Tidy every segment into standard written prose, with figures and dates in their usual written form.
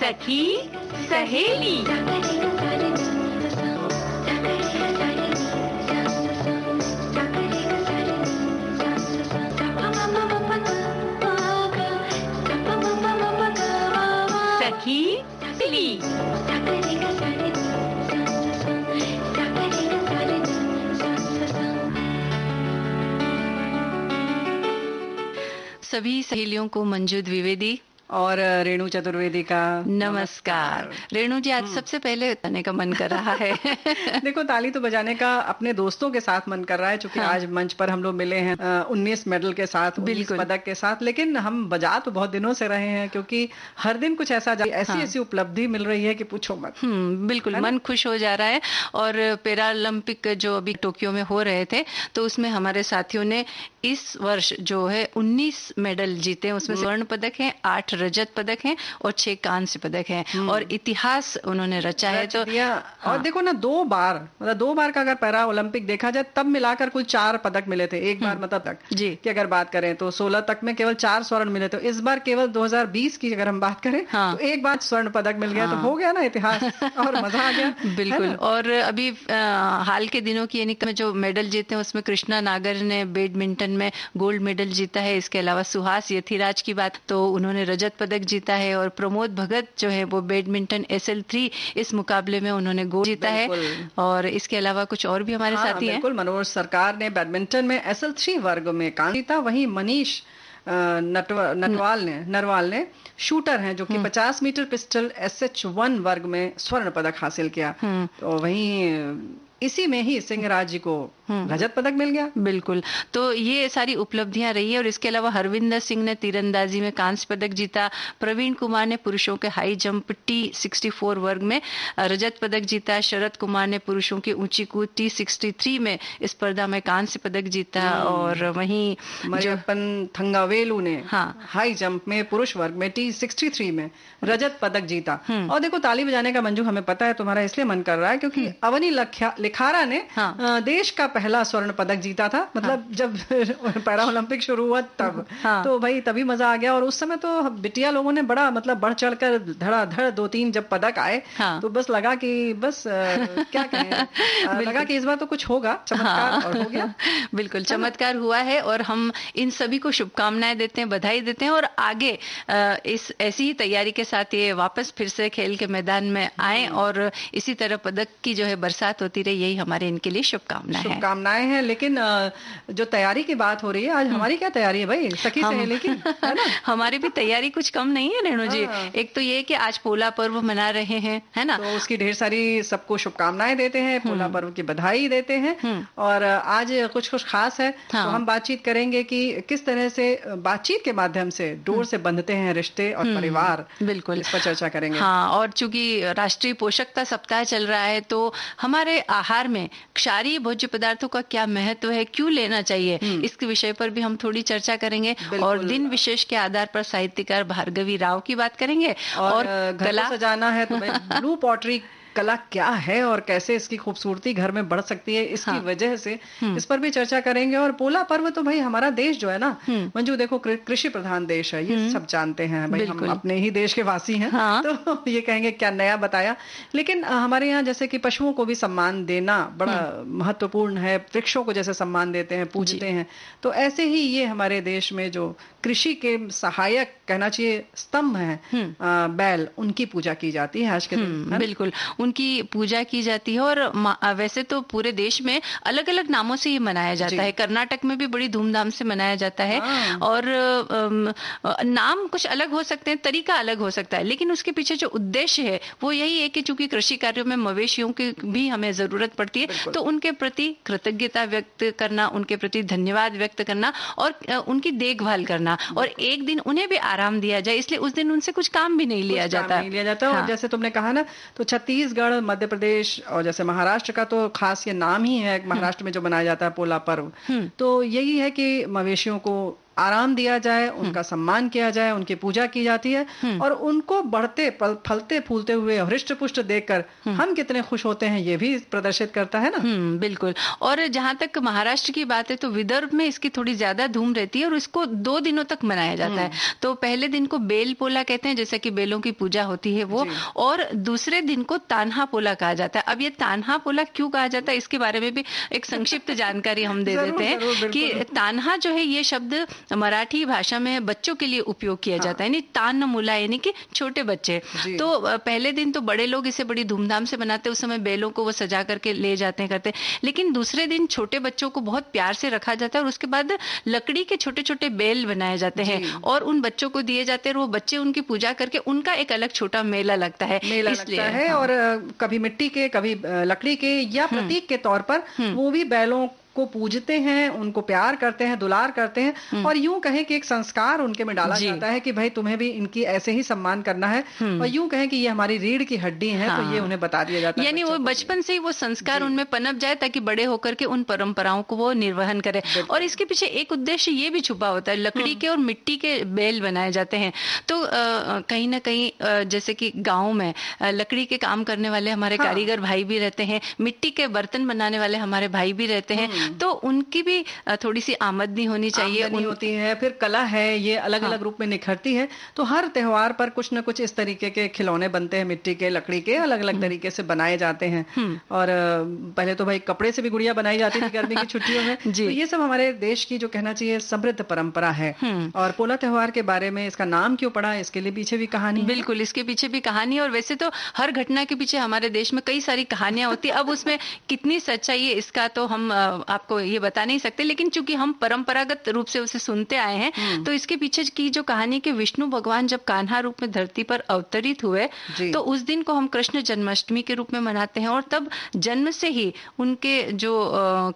सखी सहेली। सखी सहेली। सभी सहेलियों को मंजू द्विवेदी और रेणु चतुर्वेदी का नमस्कार। रेणु जी, आज सबसे पहले बताने का मन कर रहा है। देखो, ताली तो बजाने का अपने दोस्तों के साथ मन कर रहा है, क्योंकि आज मंच पर हम लोग मिले हैं 19 मेडल के साथ, 19 पदक के साथ। लेकिन हम बजा तो बहुत दिनों से रहे हैं, क्योंकि हर दिन कुछ ऐसा ऐसी उपलब्धि मिल रही है कि पूछो मत। बिल्कुल, मन खुश हो जा रहा है। और पैरालंपिक जो अभी टोक्यो में हो रहे थे, तो उसमें हमारे साथियों ने इस वर्ष जो है 19 मेडल जीते। उसमें स्वर्ण पदक है, 8 रजत पदक हैं और 6 कांस्य पदक हैं। और इतिहास उन्होंने रचा है। तो और देखो ना, 2 बार का अगर पैरा ओलंपिक देखा जाए, तब मिलाकर कुल 4 पदक मिले थे। एक बार मतलब तक की अगर बात करें तो 16 तक में केवल 4 स्वर्ण मिले थे। इस बार केवल 2020 की अगर हम बात करें तो एक बार स्वर्ण पदक मिल गया। तो हो गया ना इतिहास, और मजा आ गया। बिल्कुल। और अभी हाल के दिनों की यानी जो मेडल जीते हैं, उसमें कृष्णा नागर ने बैडमिंटन में गोल्ड मेडल जीता है। इसके अलावा सुहास यथिराज की बात, तो उन्होंने रजत पदक जीता है। और प्रमोद भगत जो है वो बैडमिंटन SL3 इस मुकाबले में उन्होंने गोल्ड जीता है। और इसके अलावा कुछ और भी हमारे साथी हैं। बिल्कुल, मनोज सरकार ने बैडमिंटन में SL3 वर्ग में कांस्य जीता। वहीं मनीष नरवाल ने शूटर हैं, जो कि 50 मीटर पिस्टल SH1 वर्ग में स्वर्ण पदक हासिल किया। तो वहीं इसी में ही सिंहराज जी को रजत पदक मिल गया। बिल्कुल। तो ये सारी उपलब्धियां रही है। और इसके अलावा हरविंदर सिंह ने तीरंदाजी में कांस्य पदक जीता। प्रवीण कुमार ने पुरुषों के हाई जंप T64 वर्ग में रजत पदक जीता। शरद कुमार ने पुरुषों की ऊंची कूद T63 में स्पर्धा में कांस्य पदक जीता। और वहीं मरियप्पन थंगावेलू ने हाई जंप में पुरुष वर्ग में T63 में रजत पदक जीता। और देखो, ताली बजाने का मंजू हमें पता है तुम्हारा इसलिए मन कर रहा है, क्योंकि अवनी लिखारा ने देश का पहला स्वर्ण पदक जीता था। मतलब जब पैरा ओलंपिक शुरू हुआ तब। तो भाई तभी मजा आ गया। और उस समय तो बिटिया लोगों ने बड़ा मतलब बढ़ चढ़कर धड़ाधड़ 2-3 जब पदक आए, तो बस लगा कि बस क्या कहें, लगा कि इस बार तो कुछ होगा, चमत्कार। और हो गया। बिल्कुल, चमत्कार हुआ है। और हम इन सभी को शुभकामनाएं देते हैं, बधाई देते हैं। और आगे इस ऐसी ही तैयारी के साथ ये वापस फिर से खेल के मैदान में आए और इसी तरह पदक की जो है बरसात होती रही, यही हमारे इनके लिए शुभकामनाएं हैं। लेकिन जो तैयारी की बात हो रही है, आज हमारी क्या तैयारी है भाई, सखी सहेली की, है ना? हमारी भी तैयारी कुछ कम नहीं है रेणु जी। एक तो ये कि आज पोला पर्व मना रहे हैं, है ना? तो उसकी ढेर सारी सबको शुभकामनाएं देते हैं, पोला पर्व की बधाई देते हैं। और आज कुछ खास है। तो हम बातचीत करेंगे कि किस तरह से बातचीत के माध्यम से डोर से बंधते हैं रिश्ते और परिवार। बिल्कुल, इस पर चर्चा करेंगे। और चूंकि राष्ट्रीय पोषकता सप्ताह चल रहा है, तो हमारे आहार में क्षारीय भोज्य पदार्थों का क्या महत्व है, क्यों लेना चाहिए, इसके विषय पर भी हम थोड़ी चर्चा करेंगे। और दिन विशेष के आधार पर साहित्यकार भार्गवी राव की बात करेंगे। और कला सजाना है तो ब्लू पॉटरी कला क्या है और कैसे इसकी खूबसूरती घर में बढ़ सकती है, इसकी वजह से इस पर भी चर्चा करेंगे। और पोला पर्व तो भाई हमारा देश जो है ना मंजू, देखो कृषि प्रधान देश है, ये सब जानते हैं भाई, हम अपने ही देश के वासी हैं। तो ये कहेंगे क्या नया बताया। लेकिन हमारे यहाँ जैसे कि पशुओं को भी सम्मान देना बड़ा महत्वपूर्ण है, वृक्षों को जैसे सम्मान देते हैं, पूजते हैं, तो ऐसे ही ये हमारे देश में जो कृषि के सहायक कहना चाहिए स्तंभ हैं, बैल, उनकी पूजा की जाती है आज के दिन। बिल्कुल, उनकी पूजा की जाती है। और वैसे तो पूरे देश में अलग अलग नामों से ये मनाया जाता है। कर्नाटक में भी बड़ी धूमधाम से मनाया जाता है। और नाम कुछ अलग हो सकते हैं, तरीका अलग हो सकता है, लेकिन उसके पीछे जो उद्देश्य है वो यही है कि चूंकि कृषि कार्यों में मवेशियों की भी हमें जरूरत पड़ती है, तो उनके प्रति कृतज्ञता व्यक्त करना, उनके प्रति धन्यवाद व्यक्त करना और उनकी देखभाल करना, और एक दिन उन्हें भी आराम दिया जाए, इसलिए उस दिन उनसे कुछ काम भी नहीं लिया जाता। और जैसे तुमने कहा ना, तो छत्तीसगढ़, मध्य प्रदेश और जैसे महाराष्ट्र का तो खास ये नाम ही है, महाराष्ट्र में जो मनाया जाता है पोला पर्व, तो यही है कि मवेशियों को आराम दिया जाए, उनका सम्मान किया जाए, उनकी पूजा की जाती है और उनको बढ़ते फलते फूलते हुए हृष्ट पुष्ट देखकर हम कितने खुश होते हैं ये भी प्रदर्शित करता है ना। बिल्कुल। और जहां तक महाराष्ट्र की बात है तो विदर्भ में इसकी थोड़ी ज्यादा धूम रहती है और इसको 2 दिनों तक मनाया जाता है। तो पहले दिन को बेल पोला कहते हैं, जैसे कि बेलों की पूजा होती है वो, और दूसरे दिन को तान्हा पोला कहा जाता है। अब ये तान्हा पोला क्यों कहा जाता है इसके बारे में भी एक संक्षिप्त जानकारी हम दे देते हैं कि तान्हा जो है ये शब्द मराठी भाषा में बच्चों के लिए उपयोग किया जाता है, यानी तान मुला, यानी कि छोटे बच्चे। तो पहले दिन तो बड़े लोग इसे बड़ी धूमधाम से मनाते हैं, उस समय बेलों को वो सजा करके ले जाते हैं करते हैं। लेकिन दूसरे दिन छोटे बच्चों को बहुत प्यार से रखा जाता है और उसके बाद लकड़ी के छोटे छोटे बेल बनाए जाते हैं और उन बच्चों को दिए जाते हैं और वो बच्चे उनकी पूजा करके उनका एक अलग छोटा मेला लगता है। इसलिए लगता है। और कभी मिट्टी के, कभी लकड़ी के या प्रतीक के तौर पर वो भी बैलों को पूजते हैं, उनको प्यार करते हैं, दुलार करते हैं और यूं कहें कि एक संस्कार उनके में डाला जाता है कि भाई तुम्हें भी इनकी ऐसे ही सम्मान करना है और यूं कहें कि ये हमारी रीढ़ की हड्डी है। तो ये उन्हें बता दिया जाता है, यानी वो बचपन से ही वो संस्कार उनमें पनप जाए ताकि बड़े होकर के उन परंपराओं को वो निर्वहन करे। और इसके पीछे एक उद्देश्य ये भी छुपा होता है, लकड़ी के और मिट्टी के बेल बनाए जाते हैं। तो कहीं ना कहीं जैसे कि गाँव में लकड़ी के काम करने वाले हमारे कारीगर भाई भी रहते हैं, मिट्टी के बर्तन बनाने वाले हमारे भाई भी रहते हैं, तो उनकी भी थोड़ी सी आमदनी होनी चाहिए। होती है, फिर कला है ये अलग अलग रूप में निखरती है। तो हर त्योहार पर कुछ न कुछ इस तरीके के खिलौने बनते हैं, मिट्टी के, लकड़ी के, अलग अलग तरीके से बनाए जाते हैं। और पहले तो भाई कपड़े से भी गुड़िया बनाई जाती थी गर्मी की छुट्टियों में। तो ये सब हमारे देश की जो कहना चाहिए समृद्ध परंपरा है। और पोला त्योहार के बारे में इसका नाम क्यों पड़ा, इसके लिए पीछे भी कहानी। बिल्कुल, इसके पीछे भी कहानी। और वैसे तो हर घटना के पीछे हमारे देश में कई सारी कहानियां होती है। अब उसमें कितनी सच्चाई है इसका तो हम आपको ये बता नहीं सकते, लेकिन चूंकि हम परंपरागत रूप से उसे सुनते आए हैं तो इसके पीछे की जो कहानी कि विष्णु भगवान जब कान्हा रूप में धरती पर अवतरित हुए तो उस दिन को हम कृष्ण जन्माष्टमी के रूप में मनाते हैं। और तब जन्म से ही उनके जो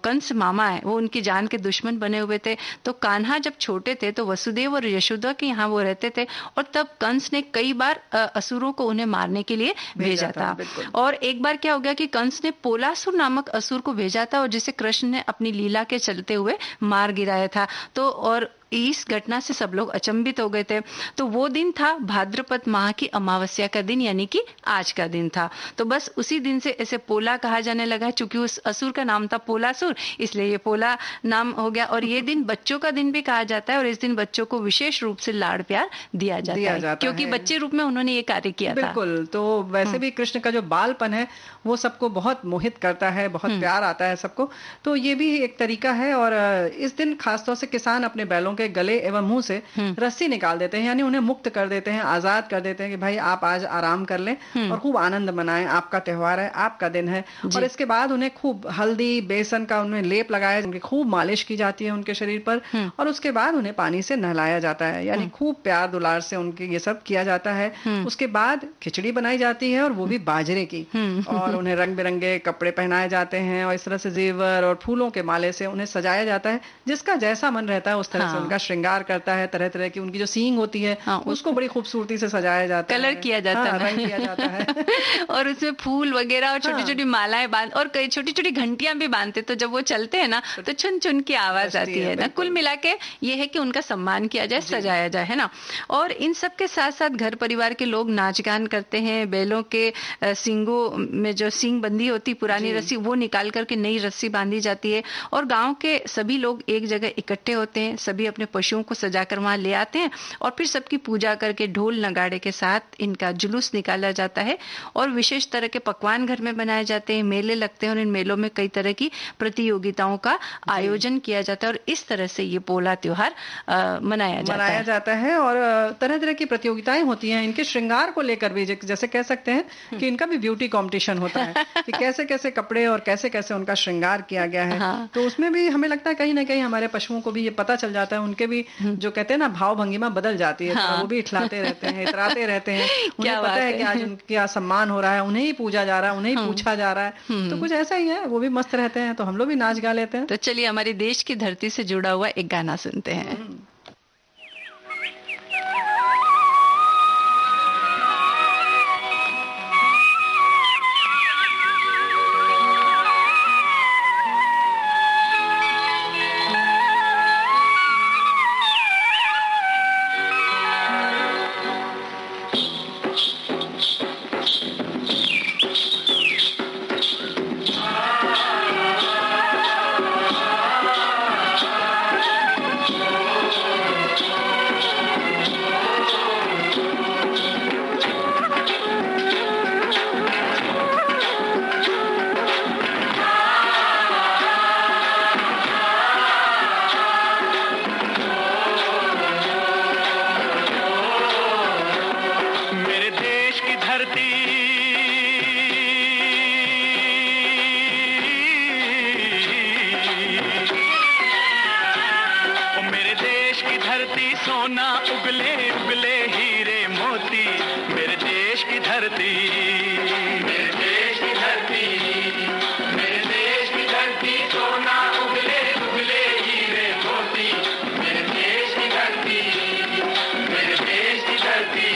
कंस मामा है वो उनकी जान के दुश्मन बने हुए थे। तो कान्हा जब छोटे थे तो वसुदेव और यशोदा के यहाँ वो रहते थे और तब कंस ने कई बार असुरों को उन्हें मारने के लिए भेजा था। और एक बार क्या हो गया कि कंस ने पोलासुर नामक असुर को भेजा था और जिसे कृष्ण ने अपनी लीला के चलते हुए मार गिराया था। तो और इस घटना से सब लोग अचंभित हो गए थे। तो वो दिन था भाद्रपद माह की अमावस्या का दिन, यानी कि आज का दिन था। तो बस उसी दिन से ऐसे पोला कहा जाने लगा, चूंकि उस असुर का नाम था पोलासुर, इसलिए ये पोला नाम हो गया। और ये दिन बच्चों का दिन भी कहा जाता है और इस दिन बच्चों को विशेष रूप से लाड़ प्यार दिया जाता है क्योंकि बच्चे रूप में उन्होंने ये कार्य किया था। बिल्कुल। तो वैसे भी कृष्ण का जो बालपन है वो सबको बहुत मोहित करता है, बहुत प्यार आता है सबको। तो ये भी एक तरीका है। और इस दिन खासतौर से किसान अपने बैलों के गले एवं मुंह से रस्सी निकाल देते हैं, यानी उन्हें मुक्त कर देते हैं, आजाद कर देते हैं कि भाई आप आज आराम कर लें और खूब आनंद मनाएं, आपका त्योहार है, आपका दिन है। और इसके बाद उन्हें खूब हल्दी बेसन का उनमें लेप लगाया, उनकी खूब मालिश की जाती है उनके शरीर पर और उसके बाद उन्हें पानी से नहलाया जाता है, यानी खूब प्यार दुलार से उनके ये सब किया जाता है। उसके बाद खिचड़ी बनाई जाती है और वो भी बाजरे की, और उन्हें रंग बिरंगे कपड़े पहनाए जाते हैं और इस तरह से जेवर और फूलों के माले से उन्हें सजाया जाता है। जिसका जैसा मन रहता है उस तरह से उनका श्रृंगार करता है। तरह तरह की उनकी जो सींग होती है उसको बड़ी खूबसूरती से सजाया जाता है, कलर किया जाता है, रंग किया जाता है और उसमें फूल वगैरह और छोटी छोटी मालाएं बांध और कई छोटी छोटी घंटियां भी बांधते। तो जब वो चलते हैं ना तो चुन चुन की आवाज आती है ना। कुल मिला के ये है कि उनका सम्मान किया जाए, सजाया जाए, है ना। और इन सब के साथ साथ घर परिवार के लोग नाच गान करते हैं। बैलों के सींगों में जो सींग बंदी होती पुरानी रस्सी वो निकाल करके नई रस्सी बांधी जाती है और गांव के सभी लोग एक जगह इकट्ठे होते हैं। सभी अपने पशुओं को सजाकर वहां ले आते हैं और फिर सबकी पूजा करके ढोल नगाड़े के साथ इनका जुलूस निकाला जाता है और विशेष तरह के पकवान घर में बनाए जाते हैं, मेले लगते हैं और इन मेलों में कई तरह की प्रतियोगिताओं का आयोजन किया जाता है और इस तरह से ये पोला त्योहार मनाया जाता है। और तरह तरह की प्रतियोगिताएं होती हैं इनके श्रृंगार को लेकर भी, जैसे कह सकते हैं कि इनका भी ब्यूटी कॉम्पिटिशन होता है कि कैसे कैसे कपड़े और कैसे कैसे उनका श्रृंगार किया गया है। तो उसमें भी हमें लगता है कहीं ना कहीं हमारे पशुओं को भी ये पता चल जाता है, उनके भी जो कहते हैं ना भाव भंगिमा बदल जाती है। वो भी इठलाते रहते हैं, इतराते रहते हैं। उन्हें पता है कि आज उनका सम्मान हो रहा है, उन्हें ही पूजा जा रहा है, उन्हें ही पूछा जा रहा है। तो कुछ ऐसा ही है, वो भी मस्त रहते हैं, तो हम लोग भी नाच गा लेते हैं। तो चलिए हमारे देश की धरती से जुड़ा हुआ एक गाना सुनते हैं। देश की धरती सोना उगले उगले हीरे मोती, मेरे देश की धरती, मेरे देश की धरती, मेरे देश की धरती, सोना उगले उगले हीरे मोती, मेरे देश की धरती, मेरे देश की धरती।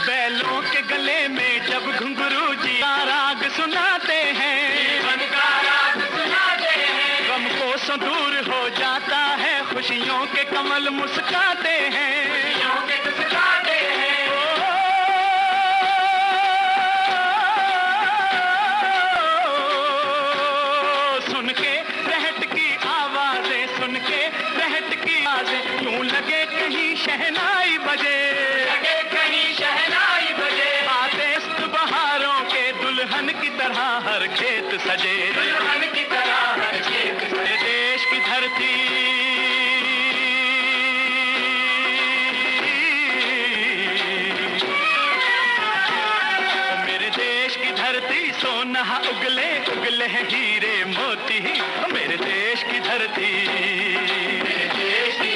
बैलों के गले में जब घुंघरू जी का राग सुनाते हैं, जीवन का राग सुनाते हैं, गम को दूर हो जाता है, खुशियों के कमल मुस्काते हैं, खुशियों के मुस्काते हैं। सुन के रहट की आवाजें, सुन के रहट की आवाजें, यूं लगे कहीं शहनाई बजे, लगे कहीं शहनाई बजे, आते बहारों के दुल्हन की तरह हर खेत सजे, दुल्हन की तरह हर खेत सजे। देश की धरती मेरे देश की धरती, सोना उगले उगले हीरे मोती, मेरे देश की धरती, मेरे देश की।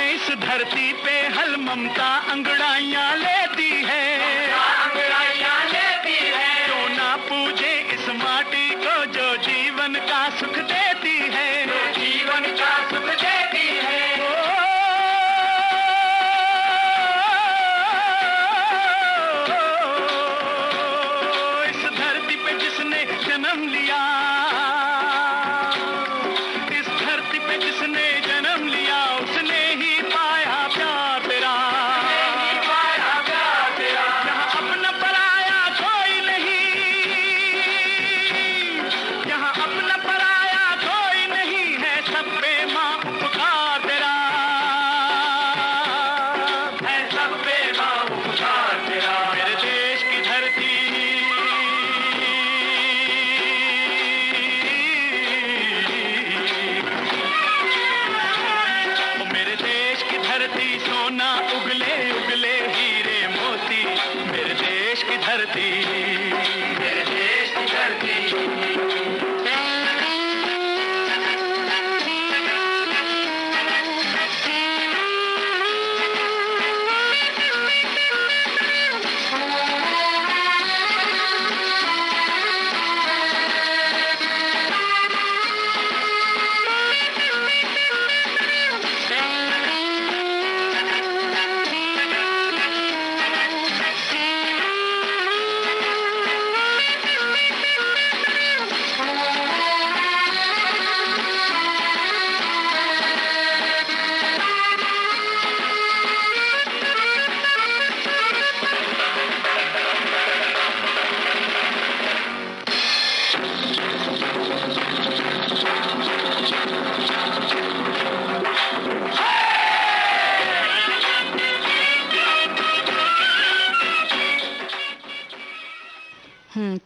इस धरती पे हल ममता अंगड़ाइयां लेती है, अंगड़ाइयां लेती है, क्यों ना पूजे इस माटी को जो जीवन का सुख देती है, जो जीवन का सुख देती है। इस धरती पे जिसने जन्म लिया, इस धरती पे जिसने जन्म लिया, उसने ही पाया प्यार तेरा, पाया प्यार तेरा। यहाँ अपना पराया कोई नहीं, यहाँ अपना पराया कोई नहीं है, सब पे माँ उपकार तेरा है, सब पे माँ उपकार तेरा। मेरे देश की धरती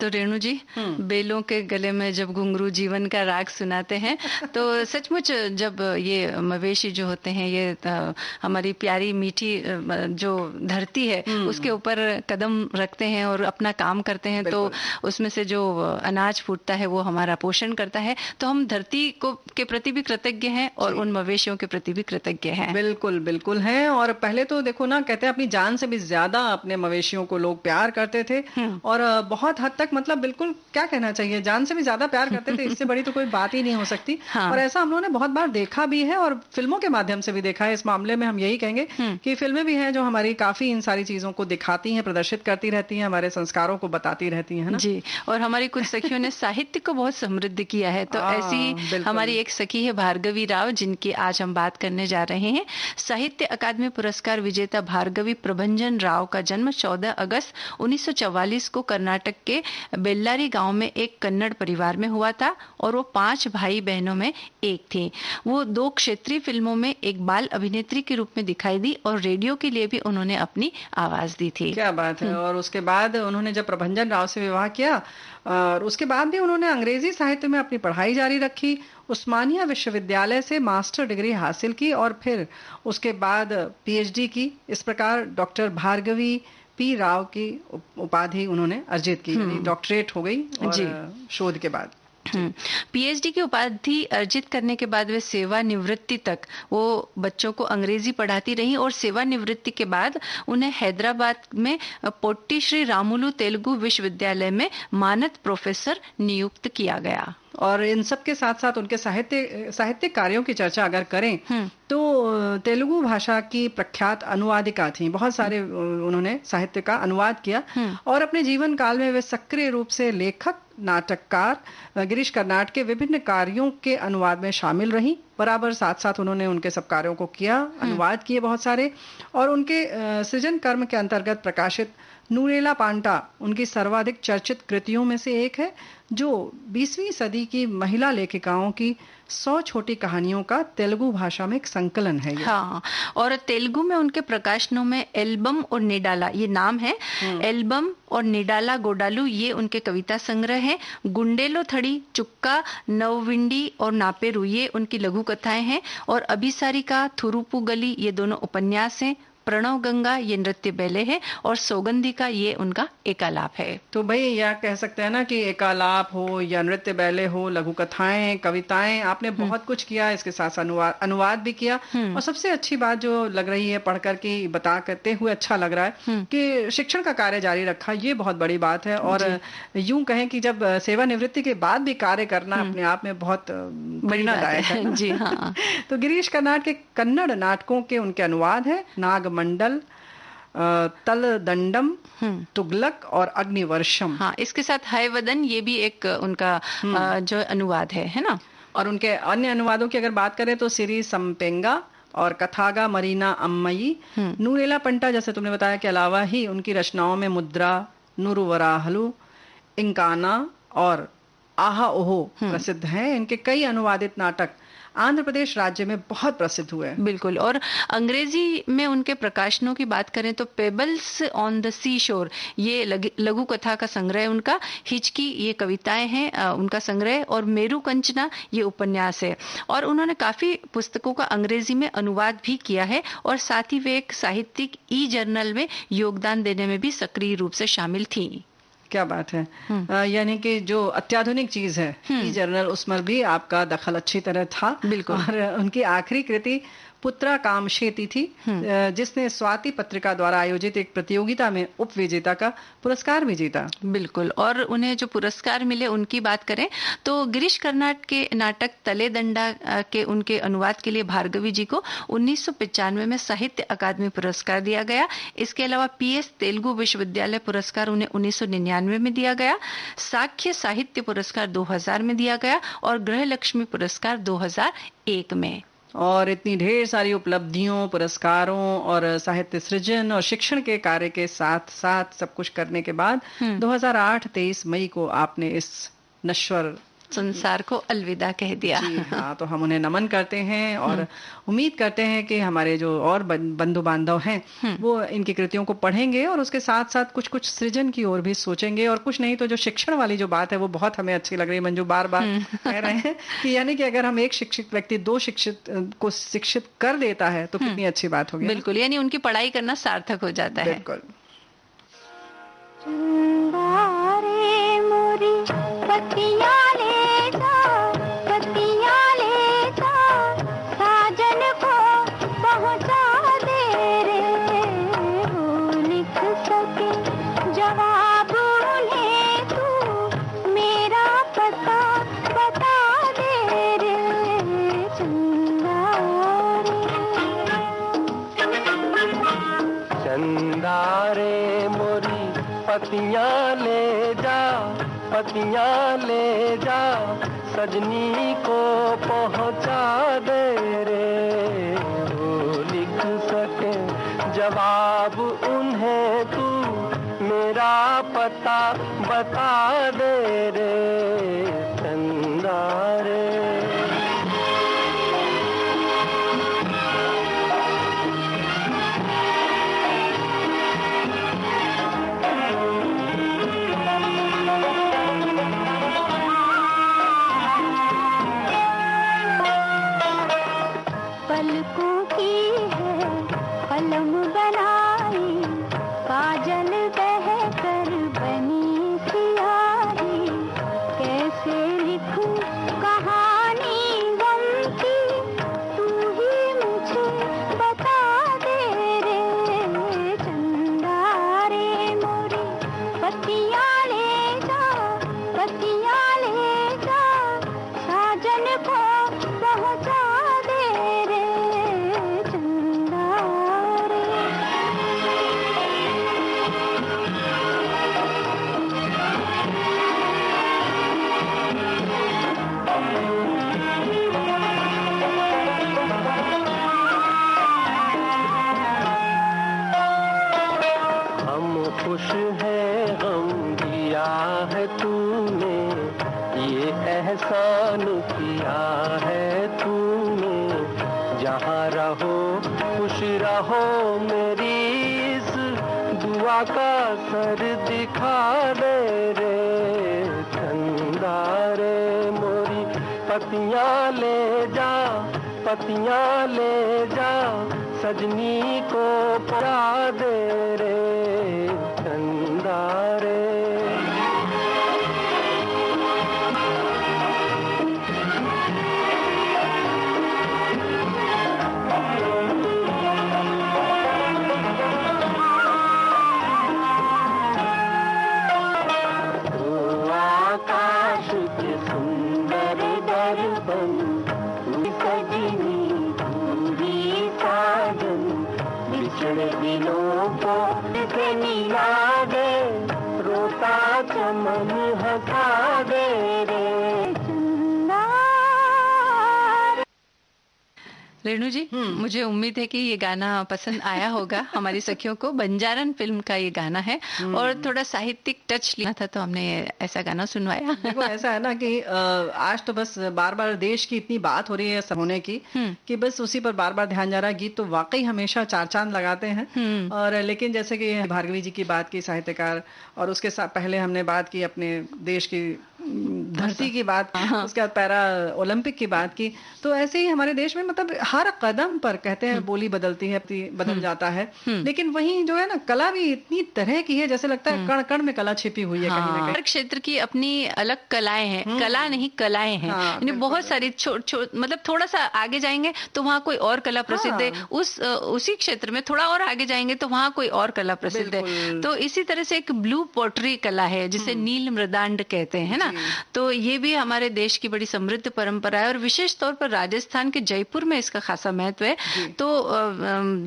रेणु जी, बेलों के गले में जब घुंघरू जीवन का राग सुनाते हैं तो सचमुच जब ये मवेशी जो होते हैं, ये हमारी प्यारी मीठी जो धरती है उसके ऊपर कदम रखते हैं और अपना काम करते हैं, तो उसमें से जो अनाज फूटता है वो हमारा पोषण करता है। तो हम धरती को के प्रति भी कृतज्ञ हैं और उन मवेशियों के प्रति भी कृतज्ञ हैं। बिल्कुल बिल्कुल हैं। और पहले तो देखो ना, कहते हैं अपनी जान से भी ज्यादा अपने मवेशियों को लोग प्यार करते थे, और बहुत हद तक मतलब बिल्कुल क्या कहना चाहिए, जान से भी ज्यादा प्यार करते थे। इससे बड़ी तो कोई बात ही नहीं हो सकती। हाँ। और ऐसा हम लोगों ने बहुत बार देखा भी है और फिल्मों के माध्यम से भी देखा है। इस मामले में हम यही कहेंगे कि फिल्में भी हैं जो हमारी काफी इन सारी चीजों को दिखाती हैं, प्रदर्शित करती रहती हैं, हमारे संस्कारों को बताती रहती हैं, है ना जी। और हमारी कुछ सखियों ने साहित्य को बहुत समृद्ध किया है। तो ऐसी हमारी एक सखी है भार्गवी राव, जिनकी आज हम बात करने जा रहे हैं। साहित्य अकादमी पुरस्कार विजेता भार्गवी प्रभंजन राव का जन्म 14 अगस्त 1944 को कर्नाटक के बेल्लारी गांव में एक कन्नड़ परिवार में हुआ था और वो 5 भाई बहनों में एक थी। वो 2 क्षेत्रीय फिल्मों में एक बाल अभिनेत्री के रूप में दिखाई दी और रेडियो के लिए भी उन्होंने अपनी आवाज दी थी। क्या बात है। और उसके बाद उन्होंने जब प्रभंजन राव से विवाह किया और उसके बाद भी उन्होंने अंग्रेजी साहित्य में अपनी पढ़ाई जारी रखी। उस्मानिया विश्वविद्यालय से मास्टर डिग्री हासिल की और फिर उसके बाद पीएचडी की। इस प्रकार डॉक्टर भार्गवी पी राव की उपाधि उन्होंने अर्जित की, डॉक्टरेट हो गई और शोध के बाद। पीएचडी की उपाधि अर्जित करने के बाद वे सेवानिवृत्ति तक वो बच्चों को अंग्रेजी पढ़ाती रही और सेवानिवृत्ति के बाद उन्हें हैदराबाद में पोट्टी श्री रामुलु तेलुगु विश्वविद्यालय में मानद प्रोफेसर नियुक्त किया गया। और इन सब के साथ साथ उनके साहित्यिक कार्यों की चर्चा अगर करें तो तेलुगु भाषा की प्रख्यात अनुवादिका थी। बहुत सारे उन्होंने साहित्य का अनुवाद किया और अपने जीवन काल में वे सक्रिय रूप से लेखक, नाटककार गिरीश कर्नाड के विभिन्न कार्यों के अनुवाद में शामिल रही। बराबर साथ साथ उन्होंने उनके सब कार्यों को किया, अनुवाद किए बहुत सारे। और उनके सृजन कर्म के अंतर्गत प्रकाशित नूरेला पांटा उनकी सर्वाधिक चर्चित कृतियों में से एक है, जो 20वीं सदी की महिला लेखिकाओं की 100 छोटी कहानियों का तेलुगु भाषा में एक संकलन है ये। हाँ, और तेलुगु में उनके प्रकाशनों में एल्बम और निडाला ये नाम है। एल्बम और निडाला गोडालू ये उनके कविता संग्रह है। गुंडेलो थड़ी, चुक्का, नवविंडी और नापेरू ये उनकी लघु कथाएं हैं। और अभिसारिका, थुरुपु गली ये दोनों उपन्यास हैं। प्रणव गंगा ये नृत्य बैले है और सौगंधिका ये उनका एकालाप है। तो भाई यह कह सकते हैं ना कि एकालाप हो या नृत्य बैले हो, लघु कथाएं, कविताएं, आपने बहुत कुछ किया। इसके साथ अनुवाद भी किया। और सबसे अच्छी बात जो लग रही है पढ़ करके बता करते हुए अच्छा लग रहा है कि शिक्षण का कार्य जारी रखा, ये बहुत बड़ी बात है। और यूं कहें कि जब सेवानिवृत्ति के बाद भी कार्य करना अपने आप में बहुत प्रेरणादायक है। जी हाँ। तो गिरीश कर्नाड के कन्नड़ नाटकों के उनके अनुवाद है नागमंडल, तलदंडम, तुगलक और अग्निवर्षम। हाँ, इसके साथ हयवदन ये भी एक उनका जो अनुवाद है ना। और उनके अन्य अनुवादों की अगर बात करें तो सिरी संपेंगा और कथागा मरीना अम्मई, नूरेला पंटा जैसे तुमने बताया के अलावा ही उनकी रचनाओं में मुद्रा, नुरुवराहलु, इंकाना और आहा ओहो प्रसिद्ध हैं। इनके कई अनुवादित नाटक आंध्र प्रदेश राज्य में बहुत प्रसिद्ध हुए। बिल्कुल। और अंग्रेजी में उनके प्रकाशनों की बात करें तो पेबल्स ऑन द सी शोर ये लघु कथा का संग्रह है उनका। हिचकी ये कविताएं हैं उनका संग्रह। और मेरू कंचना ये उपन्यास है। और उन्होंने काफी पुस्तकों का अंग्रेजी में अनुवाद भी किया है। और साथ ही वे एक साहित्यिक ई जर्नल में योगदान देने में भी सक्रिय रूप से शामिल थी। क्या बात है। यानी कि जो अत्याधुनिक चीज है ई जर्नल, उसमें भी आपका दखल अच्छी तरह था। बिल्कुल। और उनकी आखिरी कृति पुत्रा कामशेती थी, जिसने स्वाति पत्रिका द्वारा आयोजित एक प्रतियोगिता में उप विजेता का पुरस्कार भी जीता। बिल्कुल। और उन्हें जो पुरस्कार मिले उनकी बात करें तो गिरीश कर्नाड के नाटक तलेदंडा के उनके अनुवाद के लिए भार्गवी जी को 1995 में साहित्य अकादमी पुरस्कार दिया गया। इसके अलावा पीएस तेलुगु विश्वविद्यालय पुरस्कार उन्हें 1999 में दिया गया। साख्य साहित्य पुरस्कार 2000 में दिया गया और गृहलक्ष्मी पुरस्कार 2001 में। और इतनी ढेर सारी उपलब्धियों, पुरस्कारों और साहित्य सृजन और शिक्षण के कार्य के साथ साथ सब कुछ करने के बाद 2008-23 मई को आपने इस नश्वर संसार को अलविदा कह दिया। जी हाँ, तो हम उन्हें नमन करते हैं और उम्मीद करते हैं कि हमारे जो और बंधु बांधव हैं वो इनकी कृतियों को पढ़ेंगे और उसके साथ साथ कुछ कुछ सृजन की ओर भी सोचेंगे। और कुछ नहीं तो जो शिक्षण वाली जो बात है वो बहुत हमें अच्छी लग रही है। मंजू बार बार कह रहे हैं कि यानी कि अगर हम एक शिक्षित व्यक्ति 2 शिक्षित को शिक्षित कर देता है तो कितनी अच्छी बात होगी। बिल्कुल, यानी उनकी पढ़ाई करना सार्थक हो जाता है। बिल्कुल। पतियाँ ले जा, पतियाँ ले जा, सजनी को पहुँचा दे रे। वो लिख सके जवाब उन्हें तू मेरा पता बता दे रे चंदा रे। एहसान किया है तूने, जहाँ रहो खुश रहो मेरी इस दुआ का सर दिखा दे रे चंदा रे मोरी। पतियाँ ले जा, पतियाँ ले जा, सजनी को पड़ा दे रे चंदा रे। चमन हंसा दे रे चंदा। रेणु जी, मुझे उम्मीद है कि ये गाना पसंद आया होगा हमारी सखियों को। बंजारन फिल्म का ये गाना है और थोड़ा साहित्यिक टच लिया था तो हमने ऐसा गाना सुनवाया। देखो ऐसा है ना कि आज तो बस बार बार देश की इतनी बात हो रही है होने की कि बस उसी पर बार बार ध्यान जा रहा है। गीत तो वाकई हमेशा चार चांद लगाते हैं। और लेकिन जैसे कि भार्गवी जी की बात की, साहित्यकार, और उसके साथ पहले हमने बात की अपने देश की धरती की बात, उसके बाद पैरा ओलंपिक की बात की। तो ऐसे ही हमारे देश में मतलब हर कदम पर कहते हैं बोली बदलती है, बदल जाता है, लेकिन वहीं जो है ना कला भी इतनी तरह की है जैसे लगता है कण कण में कला छिपी हुई है। कहीं ना कहीं हर क्षेत्र की अपनी अलग कलाएं हैं, कला नहीं कलाएं हैं। यानी बहुत सारी मतलब थोड़ा सा आगे जाएंगे तो वहाँ कोई और कला प्रसिद्ध है, उसी क्षेत्र में थोड़ा और आगे जाएंगे तो वहाँ कोई और कला प्रसिद्ध है। तो इसी तरह से एक ब्लू पोट्री कला है जिसे नील मृदांड कहते हैं ना। तो ये भी हमारे देश की बड़ी समृद्ध परंपरा है और विशेष तौर पर राजस्थान के जयपुर में इसका खासा महत्व है। तो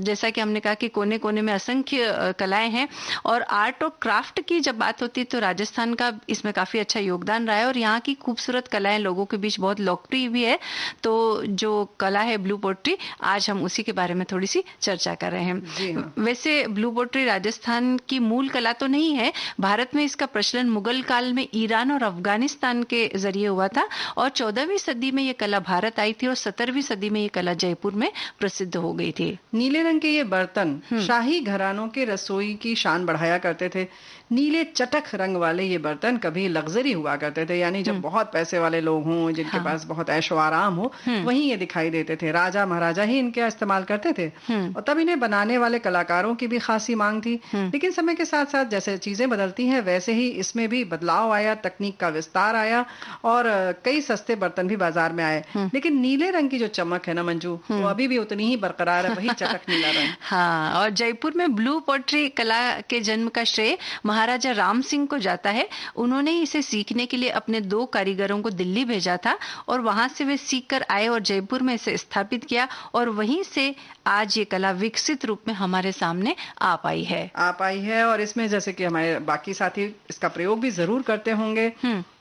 जैसा कि हमने कहा कि कोने कोने में असंख्य कलाएं हैं और आर्ट और क्राफ्ट की जब बात होती है तो राजस्थान का इसमें काफी अच्छा योगदान रहा है और यहाँ की खूबसूरत कलाएं लोगों के बीच बहुत लोकप्रिय भी है। तो जो कला है ब्लू पोट्री, आज हम उसी के बारे में थोड़ी सी चर्चा कर रहे हैं। वैसे ब्लू पोट्री राजस्थान की मूल कला तो नहीं है। भारत में इसका प्रचलन मुगल काल में ईरान और अफगानिस्तान अफगानिस्तान के जरिए हुआ था और 14वीं सदी में ये कला भारत आई थी और 17वीं सदी में ये कला जयपुर में प्रसिद्ध हो गई थी। नीले रंग के ये बर्तन शाही घरानों के रसोई की शान बढ़ाया करते थे। नीले चटक रंग वाले ये बर्तन कभी लग्जरी हुआ करते थे, यानी जब बहुत पैसे वाले लोग हों, जिनके पास बहुत ऐशो आराम हो, वहीं ये दिखाई देते थे। राजा महाराजा ही इनका इस्तेमाल करते थे और तब इन्हें बनाने वाले कलाकारों की भी खासी मांग थी। लेकिन समय के साथ साथ जैसे चीजें बदलती हैं वैसे ही इसमें भी बदलाव आया, तकनीक का विस्तार आया और कई सस्ते बर्तन भी बाजार में आए। लेकिन नीले रंग की जो चमक है ना मंजू, वो अभी भी उतनी ही बरकरार है, वही चटक नीला रंग। हाँ, और जयपुर में ब्लू पॉटरी कला के जन्म का श्रेय महाराजा राम सिंह को जाता है। उन्होंने इसे सीखने के लिए अपने 2 कारीगरों को दिल्ली भेजा था और वहां से वे सीख कर आए और जयपुर में इसे स्थापित किया और वहीं से आज ये कला विकसित रूप में हमारे सामने आ पाई है। और इसमें जैसे कि हमारे बाकी साथी इसका प्रयोग भी जरूर करते होंगे।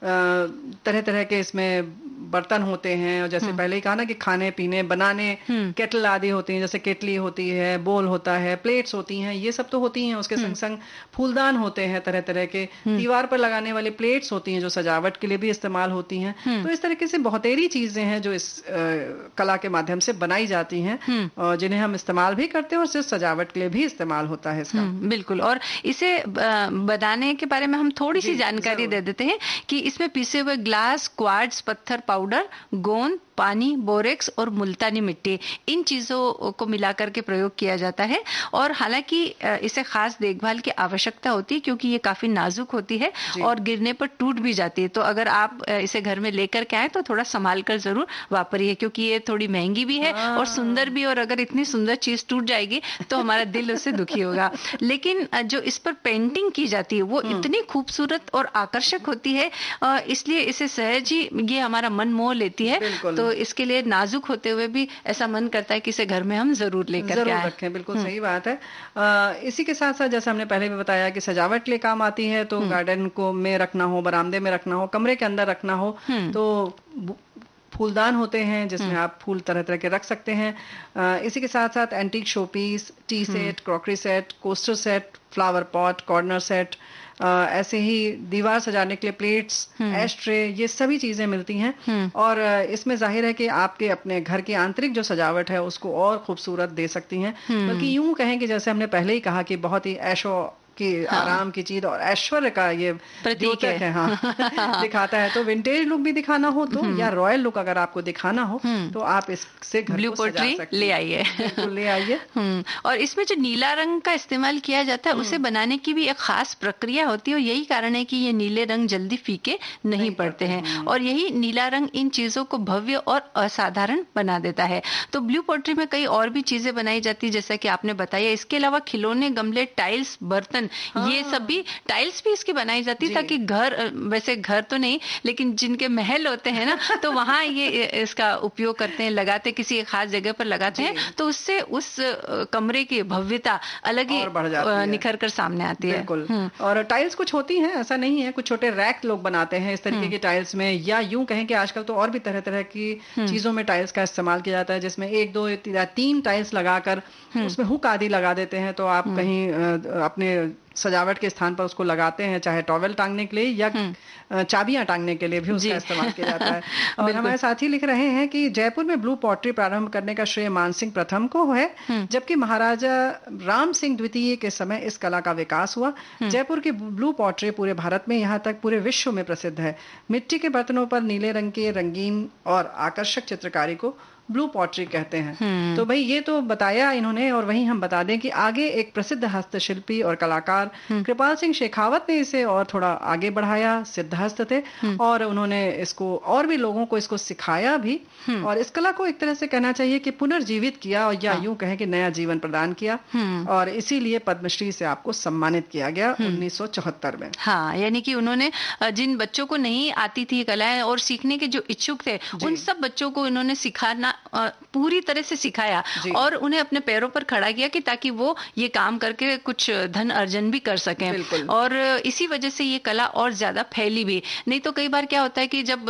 तरह तरह के इसमें बर्तन होते हैं और जैसे पहले ही कहा ना कि खाने पीने बनाने केटल आदि होती हैं, जैसे केटली होती है, बोल होता है, प्लेट्स होती हैं, ये सब तो होती हैं। उसके संग संग फूलदान होते हैं, तरह तरह के दीवार पर लगाने वाली प्लेट्स होती हैं जो सजावट के लिए भी इस्तेमाल होती हैं। तो इस तरीके से बहुतेरी चीजें हैं जो इस कला के माध्यम से बनाई जाती हैं और जिन्हें हम इस्तेमाल भी करते हैं और सिर्फ सजावट के लिए भी इस्तेमाल होता है इसका। बिल्कुल। और इसे बनाने के बारे में हम थोड़ी सी जानकारी दे देते हैं कि इसमें पीसे हुए ग्लास, क्वार्ट्ज पत्थर पाउडर, गोंद, पानी, बोरेक्स और मुल्तानी मिट्टी, इन चीजों को मिलाकर के प्रयोग किया जाता है। और हालांकि इसे खास देखभाल की आवश्यकता होती है क्योंकि ये काफी नाजुक होती है और गिरने पर टूट भी जाती है। तो अगर आप इसे घर में लेकर के आए तो थोड़ा संभाल कर जरूर वापरिए क्योंकि ये थोड़ी महंगी भी है और सुंदर भी। और अगर इतनी सुंदर चीज टूट जाएगी तो हमारा दिल उससे दुखी होगा। लेकिन जो इस पर पेंटिंग की जाती है वो इतनी खूबसूरत और आकर्षक होती है, इसलिए इसे सहज ही ये हमारा मन मोह लेती है। तो इसके लिए नाजुक होते हुए भी ऐसा मन करता है कि इसे घर में हम जरूर लेकर के आएं। रखें। बिल्कुल सही बात है। इसी के साथ साथ जैसे हमने पहले भी बताया कि सजावट के लिए काम आती है, तो गार्डन को में रखना हो, बरामदे में रखना हो, कमरे के अंदर रखना हो, तो फूलदान होते हैं जिसमें आप फूल तरह तरह के रख सकते हैं। इसी के साथ साथ antique showpiece, T set, crockery set, coaster set, flower pot, corner set, ऐसे ही दीवार सजाने के लिए प्लेट्स, एश ट्रे, ये सभी चीजें मिलती हैं। और इसमें जाहिर है कि आपके अपने घर की आंतरिक जो सजावट है उसको और खूबसूरत दे सकती हैं। बल्कि यूं कहें कि जैसे हमने पहले ही कहा कि बहुत ही ऐशो की आराम की चीज और ऐश्वर्य का ये प्रतीक है। हाँ। दिखाता है। तो विंटेज लुक भी दिखाना हो तो या रॉयल लुक अगर आपको दिखाना हो तो आप इससे घर ब्लू को सजा पोट्री सकते हैं। ले आइए। बिल्कुल ले आइए। और इसमें जो नीला रंग का इस्तेमाल किया जाता है उसे बनाने की भी एक खास प्रक्रिया होती है और यही कारण है कि ये नीले रंग जल्दी फीके नहीं पड़ते हैं और यही नीला रंग इन चीजों को भव्य और असाधारण बना देता है। तो ब्लू पोट्री में कई और भी चीजें बनाई जाती है जैसा कि आपने बताया। इसके अलावा खिलौने, गमले, टाइल्स, बर्तन, ये सभी टाइल्स भी इसकी बनाई जाती है ताकि घर, वैसे घर तो नहीं लेकिन जिनके महल होते हैं ना तो वहां ये इसका उपयोग करते हैं, लगाते किसी एक खास जगह पर लगाते हैं तो उससे उस कमरे की भव्यता अलग ही निखर कर सामने आती है। बिल्कुल। और टाइल्स कुछ होती हैं, ऐसा नहीं है, कुछ छोटे रैक लोग बनाते हैं इस तरीके की टाइल्स में, या यूं कहें कि आजकल तो और भी तरह तरह की चीजों में टाइल्स का इस्तेमाल किया जाता है जिसमें 1, 2 या 3 टाइल्स लगाकर उसमें हुक आदि लगा देते हैं। तो आप कहीं अपने सजावट के स्थान पर उसको लगाते हैं, चाहे टॉवेल टांगने के लिए या चाबियां टांगने के लिए भी उसका इस्तेमाल किया जाता है। और हमारे साथी लिख रहे हैं कि जयपुर में ब्लू पॉटरी प्रारंभ करने का श्रेय मानसिंह प्रथम को है, जबकि महाराजा राम सिंह द्वितीय के समय इस कला का विकास हुआ। जयपुर की ब्लू पॉटरी पूरे भारत में, यहाँ तक पूरे विश्व में प्रसिद्ध है। मिट्टी के बर्तनों पर नीले रंग के रंगीन और आकर्षक चित्रकारी को ब्लू पॉटरी कहते हैं। तो भाई ये तो बताया इन्होंने। और वहीं हम बता दें कि आगे एक प्रसिद्ध हस्तशिल्पी और कलाकार कृपाल सिंह शेखावत ने इसे और थोड़ा आगे बढ़ाया। सिद्धहस्त थे और उन्होंने इसको और भी लोगों को इसको सिखाया भी और इस कला को एक तरह से कहना चाहिए कि पुनर्जीवित किया और या यूं कहें कि नया जीवन प्रदान किया। और इसीलिए पद्मश्री से आपको सम्मानित किया गया 1974 में। हाँ, यानी कि उन्होंने जिन बच्चों को नहीं आती थी कलाएं और सीखने के जो इच्छुक थे उन सब बच्चों को इन्होंने सिखाना पूरी तरह से सिखाया और उन्हें अपने पैरों पर खड़ा किया कि ताकि वो ये काम करके कुछ धन अर्जन भी कर सकें। और इसी वजह से ये कला और ज्यादा फैली भी। नहीं तो कई बार क्या होता है कि जब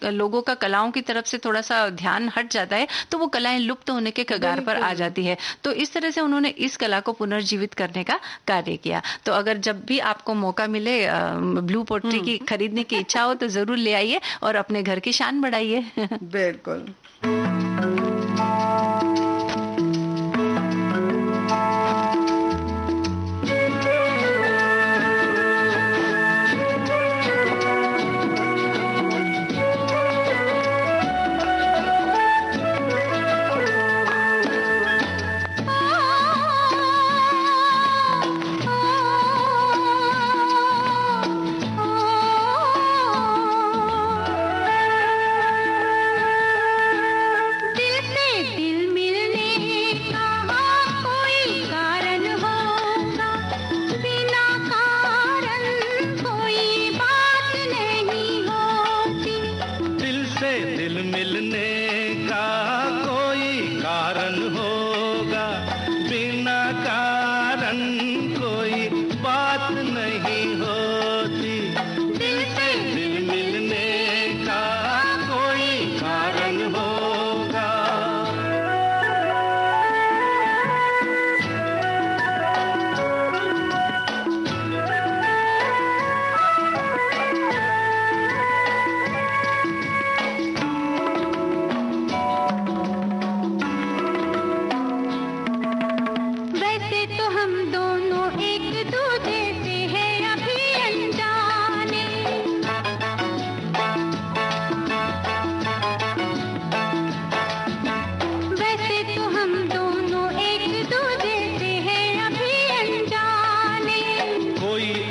लोगों का कलाओं की तरफ से थोड़ा सा ध्यान हट जाता है तो वो कलाएं लुप्त होने के कगार पर आ जाती है। तो इस तरह से उन्होंने इस कला को पुनर्जीवित करने का कार्य किया। तो अगर जब भी आपको मौका मिले ब्लू पोट्री की खरीदने की इच्छा हो तो जरूर ले आइए और अपने घर की शान बढ़ाइए। बिल्कुल।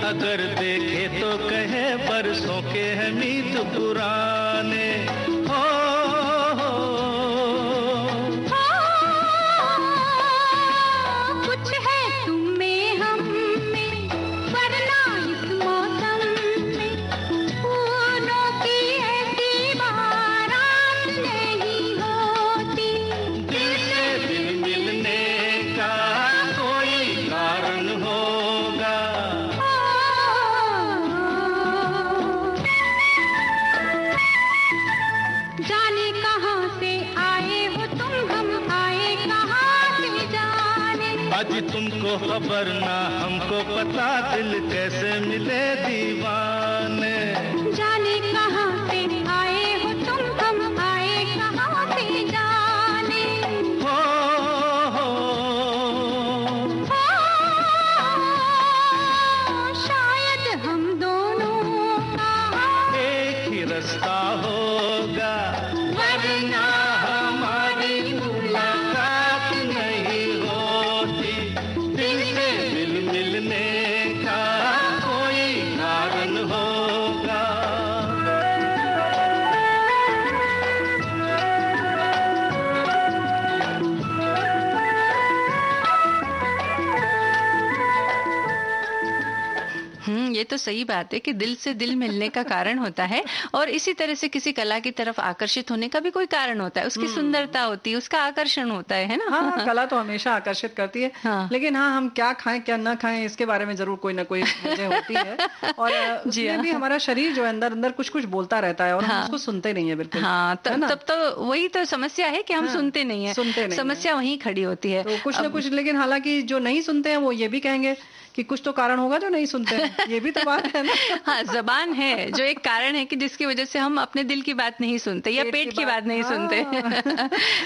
अगर देखे तो कहे बरसों के हैं मीत पुराने। कुछ है तुम में हम में वरना इस मौसम में फूलों की ऐसी बारात नहीं होती। दिल से दिल मिलने का कोई कारण होगा। जाने कहाँ से आए हो तुम, हम आए कहाँ से जाने। आज तुमको खबर ना हमको पता, दिल कैसे मिले दीवाने। जाने कहाँ से आए हो तुम, हम आए कहाँ से जाने। हो शायद हम दोनों का एक ही रास्ता होगा, वरना हमारी मुलाकात नहीं होती। दिल से दिल मिलने का कोई कारण होगा। ये तो सही बात है कि दिल से दिल मिलने का कारण होता है और इसी तरह से किसी कला की तरफ आकर्षित होने का भी कोई कारण होता है। उसकी सुंदरता होती है, उसका आकर्षण होता है ना। हाँ, कला तो हमेशा आकर्षित करती है। हाँ। लेकिन हाँ, हम क्या खाएं क्या ना खाएं इसके बारे में जरूर कोई ना कोई वजह होती है। और उसमें भी हमारा शरीर जो है अंदर अंदर कुछ कुछ बोलता रहता है और हम उसको सुनते नहीं है बिल्कुल। हाँ, तब तो वही तो समस्या है कि हम सुनते नहीं है। सुनते नहीं समस्या वहीं खड़ी होती है। तो कुछ ना कुछ, लेकिन हालांकि जो नहीं सुनते हैं वो ये भी कहेंगे कि कुछ तो कारण होगा जो नहीं सुनते हैं। ये भी तो बात है ना। हाँ, जबान है जो एक कारण है कि जिसकी वजह से हम अपने दिल की बात नहीं सुनते या पेट की बात नहीं सुनते।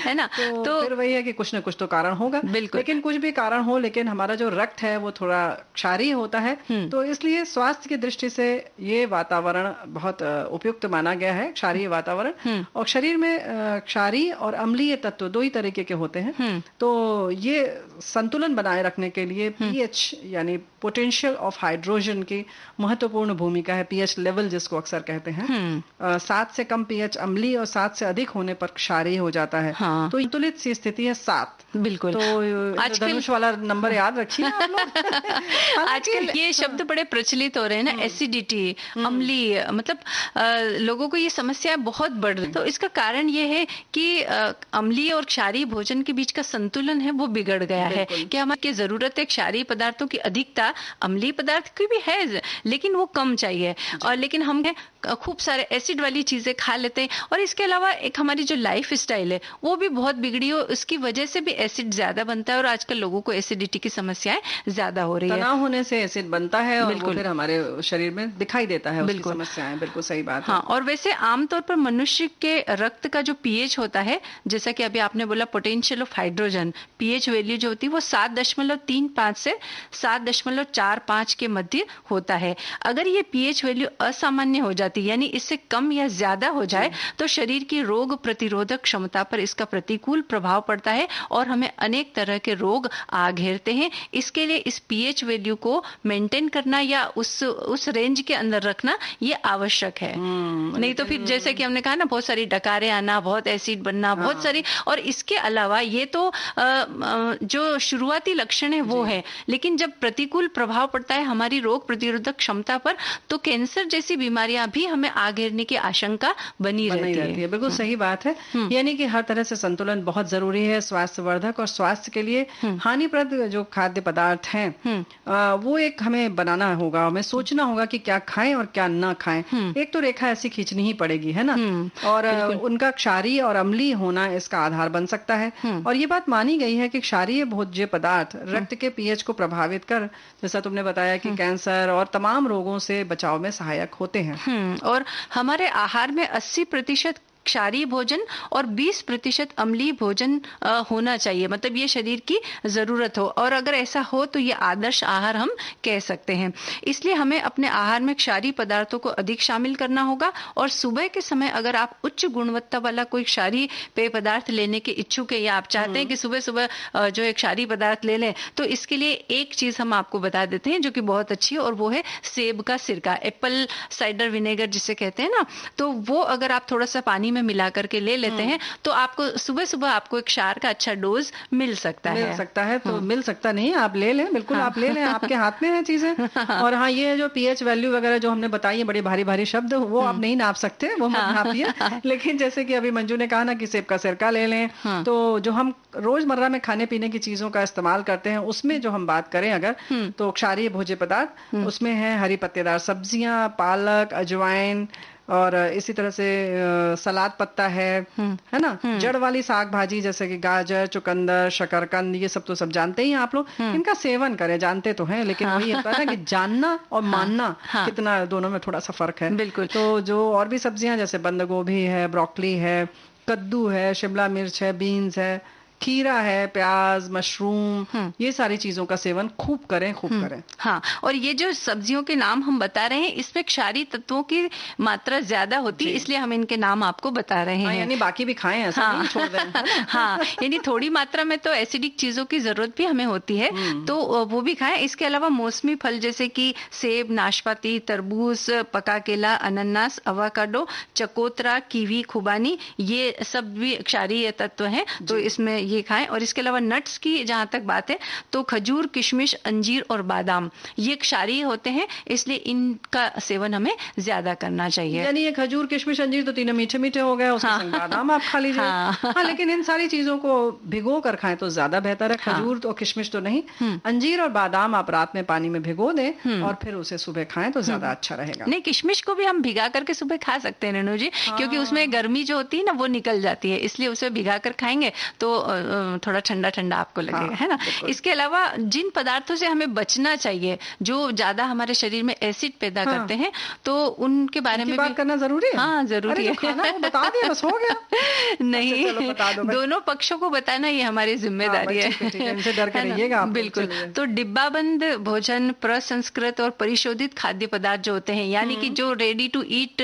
है ना। तो फिर वही है कि कुछ ना कुछ तो कारण होगा। बिल्कुल। लेकिन कुछ भी कारण हो, लेकिन हमारा जो रक्त है वो थोड़ा क्षारीय होता है। तो इसलिए स्वास्थ्य की दृष्टि से ये वातावरण बहुत उपयुक्त माना गया है, क्षारीय वातावरण। और शरीर में क्षारीय और अम्लीय तत्व दो ही तरीके के होते हैं। तो ये संतुलन बनाए रखने के लिए पीएच यानी पोटेंशियल ऑफ हाइड्रोजन की महत्वपूर्ण भूमिका है, पीएच लेवल जिसको अक्सर कहते हैं। 7 से कम पीएच अम्लीय और 7 से अधिक होने पर क्षारीय हो जाता है। हाँ। तो संतुलित सी स्थिति है 7। बिल्कुल। तो धनुष वाला नंबर याद रखिए आप लोग। आजकल ये शब्द बड़े प्रचलित हो रहे हैं ना, एसिडिटी, अम्लीय, मतलब लोगों को ये समस्याएं बहुत बढ़ रही है। तो इसका कारण ये है कि अम्लीय और क्षारीय भोजन के बीच का संतुलन है वो बिगड़ गया है कि हमारी जरूरत है क्षारीय पदार्थों की अधिकता, अम्लीय पदार्थ की भी है लेकिन वो कम चाहिए, और लेकिन हम खूब सारे एसिड वाली चीजें खा लेते हैं। और इसके अलावा एक हमारी जो लाइफ स्टाइल है वो भी बहुत बिगड़ी हो, उसकी वजह से भी एसिड ज्यादा बनता है और आजकल लोगों को एसिडिटी की समस्याएं ज्यादा हो रही है। तनाव होने से एसिड बनता है और वो फिर हमारे शरीर में दिखाई देता है, उसकी समस्याएं। बिल्कुल सही बात है। हाँ, और वैसे आमतौर पर मनुष्य के रक्त का जो पीएच होता है, जैसा कि अभी आपने बोला potential of hydrogen, pH value जो होती है वो 7.35 से 7.45 के मध्य होता है। अगर ये पीएच वैल्यू असामान्य हो जाती है, यानी इससे कम या ज्यादा हो जाए, तो शरीर की रोग प्रतिरोधक क्षमता पर इसका प्रतिकूल प्रभाव पड़ता है और हमें अनेक तरह के रोग आ घेरते हैं। इसके लिए इस पीएच वैल्यू को मेंटेन करना या उस रेंज के अंदर रखना ये आवश्यक है। नहीं तो फिर जैसे कि हमने कहा ना, बहुत सारी डकारें आना, बहुत एसिड बनना, बहुत सारी। और इसके अलावा ये तो जो शुरुआती लक्षण है वो है, लेकिन जब प्रतिकूल प्रभाव पड़ता है हमारी रोग प्रतिरोधक क्षमता पर, तो कैंसर जैसी बीमारियां भी हमें आ घेरने की आशंका बनी रहती है। बिल्कुल सही बात है। यानी कि हर तरह से संतुलन बहुत जरूरी है स्वास्थ्यवर्धक, और स्वास्थ्य के लिए हानिप्रद जो खाद्य पदार्थ हैं वो एक हमें बनाना होगा, हमें सोचना होगा कि क्या खाएं और क्या ना खाएं। एक तो रेखा ऐसी खींचनी ही पड़ेगी, है ना, और उनका क्षारीय और अम्लीय होना इसका आधार बन सकता है। और ये बात मानी गई है कि क्षारीय भोज्य पदार्थ रक्त के पीएच को प्रभावित कर, जैसा तुमने बताया कि कैंसर और तमाम रोगों से बचाव में सहायक होते हैं। और हमारे आहार में 80% क्षारीय भोजन और 20% अम्लीय भोजन होना चाहिए, मतलब ये शरीर की जरूरत हो, और अगर ऐसा हो तो ये आदर्श आहार हम कह सकते हैं। इसलिए हमें अपने आहार में क्षारीय पदार्थों को अधिक शामिल करना होगा। और सुबह के समय अगर आप उच्च गुणवत्ता वाला कोई क्षारीय पेय पदार्थ लेने के इच्छुक है या आप चाहते हैं कि सुबह सुबह जो एक क्षारीय पदार्थ ले लें, तो इसके लिए एक चीज हम आपको बता देते हैं जो कि बहुत अच्छी है, और वो है सेब का सिरका, एप्पल साइडर विनेगर जिसे कहते हैं ना। तो वो अगर आप थोड़ा सा पानी में मिला करके ले लेते हैं तो आपको सुबह सुबह आपको एक क्षार का अच्छा डोज मिल सकता है। तो मिल सकता नहीं, आप ले लें, बिल्कुल आप ले लें, आपके हाथ में है चीजें। और हाँ, ये जो पीएच वैल्यू वगैरह जो हमने बताई है, बड़े भारी भारी शब्द, वो आप नहीं नाप सकते, वो मत नापिए। लेकिन जैसे कि अभी मंजू ने कहा ना कि सेब का सिरका ले लें, तो जो हम रोजमर्रा में खाने पीने की चीजों का इस्तेमाल करते हैं उसमें जो हम बात करें अगर, तो क्षारीय भोज्य पदार्थ उसमें है हरी पत्तेदार सब्जियां, पालक, अजवाइन, और इसी तरह से सलाद पत्ता है ना, जड़ वाली साग भाजी जैसे कि गाजर, चुकंदर, शकरकंद, ये सब तो सब जानते ही हैं आप लोग। इनका सेवन करें, जानते तो हैं, लेकिन वही होता है ना कि जानना और मानना कितना, दोनों में थोड़ा सा फर्क है। बिल्कुल। तो जो और भी सब्जियां जैसे बंद गोभी है, ब्रोकली है, कद्दू है, शिमला मिर्च है, बीन्स है, खीरा है, प्याज, मशरूम, ये सारी चीजों का सेवन खूब करें। हाँ, और ये जो सब्जियों के नाम हम बता रहे हैं इसमें क्षारीय तत्वों की मात्रा ज्यादा होती है, इसलिए हम इनके नाम आपको बता रहे हैं। यानी बाकी भी खाएं, ऐसा नहीं छोड़ दें। हाँ, यानी थोड़ी मात्रा में तो एसिडिक चीजों की जरूरत भी हमें होती है, तो वो भी खाएं। इसके अलावा मौसमी फल जैसे कि सेब, नाशपाती, तरबूज, पका केला, अनानास, अवाकाडो, चकोतरा, कीवी, खुबानी, ये सब भी क्षारीय तत्व हैं, तो इसमें ये खाएं। और इसके अलावा नट्स की जहां तक बात है तो खजूर, किशमिश, अंजीर और बादाम ये क्षारीय होते हैं, इसलिए इनका सेवन हमें ज्यादा करना चाहिए। यानी ये खजूर, किशमिश, अंजीर तो तीनों मीठे मीठे हो गए, उसके संग बादाम आप खा लीजिए। हाँ, लेकिन इन सारी चीजों को भिगो कर खाएं तो ज्यादा बेहतर है। खजूर तो, किशमिश तो नहीं, अंजीर और बादाम आप रात में पानी में भिगो दें और फिर उसे सुबह खाएं तो ज्यादा अच्छा रहेगा। नहीं, किशमिश को भी हम भिगा करके सुबह खा सकते हैं रेणु जी, क्योंकि उसमें गर्मी जो होती है ना वो निकल जाती है, इसलिए उसे भिगा कर खाएंगे तो थोड़ा ठंडा ठंडा आपको लगेगा, है ना। इसके अलावा जिन पदार्थों से हमें बचना चाहिए जो ज्यादा हमारे शरीर में एसिड पैदा करते हैं, तो उनके बारे में बात करना जरूरी है। हाँ, जरूरी है। खाना बता दिया बस हो गया। नहीं, दोनों पक्षों को बताना ये हमारी जिम्मेदारी है। इनसे डर के रहिएगा आप। बिल्कुल। तो डिब्बाबंद भोजन, प्रसंस्कृत और परिशोधित खाद्य पदार्थ जो होते हैं, यानी कि जो रेडी टू ईट,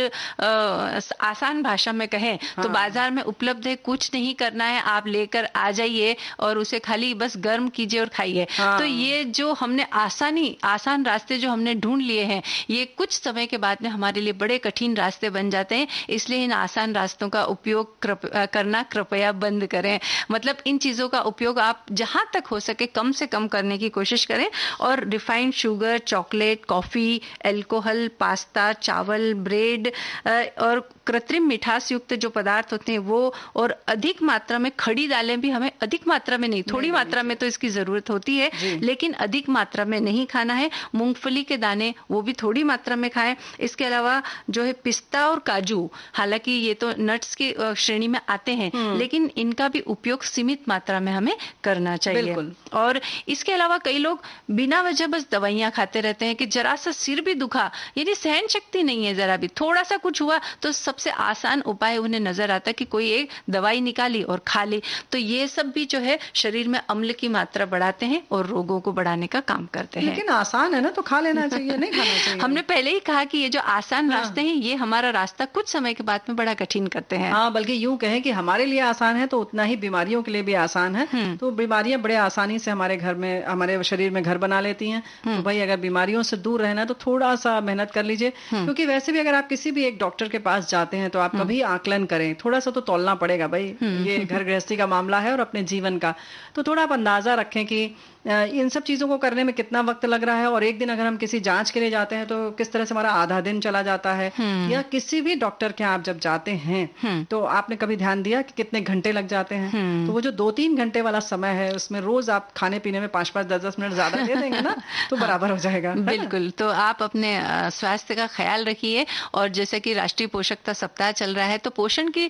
आसान भाषा में कहें तो बाजार में उपलब्ध है, कुछ नहीं करना है, आप लेकर आ जाइए और उसे खाली बस गर्म कीजिए और खाइए। तो ये जो हमने आसान रास्ते जो हमने ढूंढ लिए हैं, ये कुछ समय के बाद में हमारे लिए बड़े कठिन रास्ते बन जाते हैं। इसलिए इन आसान रास्तों का उपयोग करना कृपया बंद करें। मतलब इन चीजों का उपयोग आप जहां तक हो सके कम से कम करने की कोशिश करें। और refined sugar, chocolate, coffee, alcohol, pasta, चावल, ब्रेड और कृत्रिम मिठास युक्त जो पदार्थ होते हैं वो, और अधिक मात्रा में खड़ी दालें भी हमें अधिक मात्रा में नहीं, थोड़ी मात्रा में तो इसकी जरूरत होती है, लेकिन अधिक मात्रा में नहीं खाना है। मूंगफली के दाने वो भी थोड़ी मात्रा में खाएं। इसके अलावा जो है पिस्ता और काजू, हालांकि ये तो नट्स की श्रेणी में आते हैं, लेकिन इनका भी उपयोग सीमित मात्रा में हमें करना चाहिए। और इसके अलावा कई लोग बिना वजह बस दवाइयां खाते रहते हैं कि जरा सा सिर भी दुखा, यानी सहन शक्ति नहीं है, जरा भी थोड़ा सा कुछ हुआ तो सबसे आसान उपाय उन्हें नजर आता है कि कोई एक दवाई निकाली और खा ली। तो ये सब भी जो है शरीर में अम्ल की मात्रा बढ़ाते हैं और रोगों को बढ़ाने का काम करते हैं। लेकिन आसान है ना, तो खा लेना चाहिए, नहीं खाना चाहिए। हमने पहले ही कहा कि ये जो आसान रास्ते हैं ये हमारा रास्ता कुछ समय के बाद में बड़ा कठिन करते हैं। हाँ, बल्कि यूं कहें कि हमारे लिए आसान है तो उतना ही बीमारियों के लिए भी आसान है। तो बीमारियां बड़े आसानी से हमारे घर में, हमारे शरीर में घर बना लेती हैं। तो भाई अगर बीमारियों से दूर रहना तो थोड़ा सा मेहनत कर लीजिए। क्योंकि वैसे भी अगर आप किसी भी एक डॉक्टर के पास जाते हैं तो आप कभी आकलन करें, थोड़ा सा तो तौलना पड़ेगा भाई, ये घर गृहस्थी का मामला है और अपने जीवन का, तो थोड़ा आप अंदाजा रखें कि इन सब चीजों को करने में कितना वक्त लग रहा है। और एक दिन अगर हम किसी जांच के लिए जाते हैं तो किस तरह से हमारा आधा दिन चला जाता है। या किसी भी डॉक्टर के आप जब जाते हैं तो आपने कभी ध्यान दिया कि कितने घंटे लग जाते हैं। तो वो जो 2-3 घंटे वाला समय है उसमें रोज आप खाने पीने में 5-5, 10-10 मिनट ज्यादा दे देंगे ना तो बराबर हो जाएगा। बिल्कुल। तो आप अपने स्वास्थ्य का ख्याल रखिए। और जैसे कि राष्ट्रीय पोषकता सप्ताह चल रहा है तो पोषण की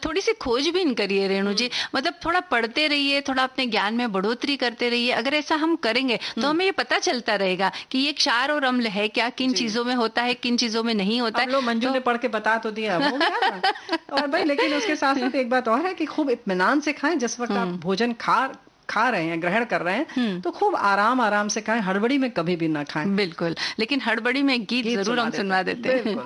थोड़ी सी खोजबीन करिए रेणु जी। मतलब थोड़ा पढ़ते रहिए, थोड़ा अपने ज्ञान में बढ़ोतरी करते रहिए। अगर ऐसा हम करेंगे तो हमें ये पता चलता रहेगा कि ये क्षार और अम्ल है क्या, किन चीजों में होता है, किन चीजों में नहीं होता है। मंजू ने पढ़ के बता तो दिया, हो गया ना। और भाई लेकिन उसके साथ साथ एक बात और है कि खूब इत्मीनान से खाएं। जिस वक्त आप भोजन खा रहे हैं, ग्रहण कर रहे हैं, तो खूब आराम से खाएं, हड़बड़ी में कभी भी ना खाएं। बिल्कुल। लेकिन हड़बड़ी में गीत जरूर हम सुनवा देते हैं।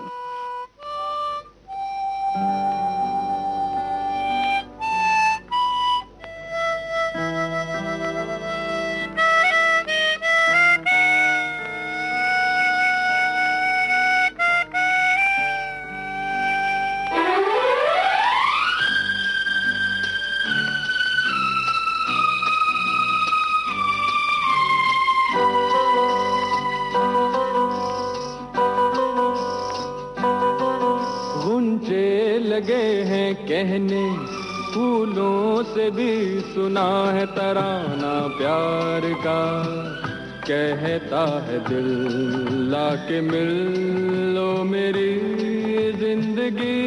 कहने फूलों से भी सुना है तराना प्यार का, कहता है दिल लाके मिल लो मेरी जिंदगी,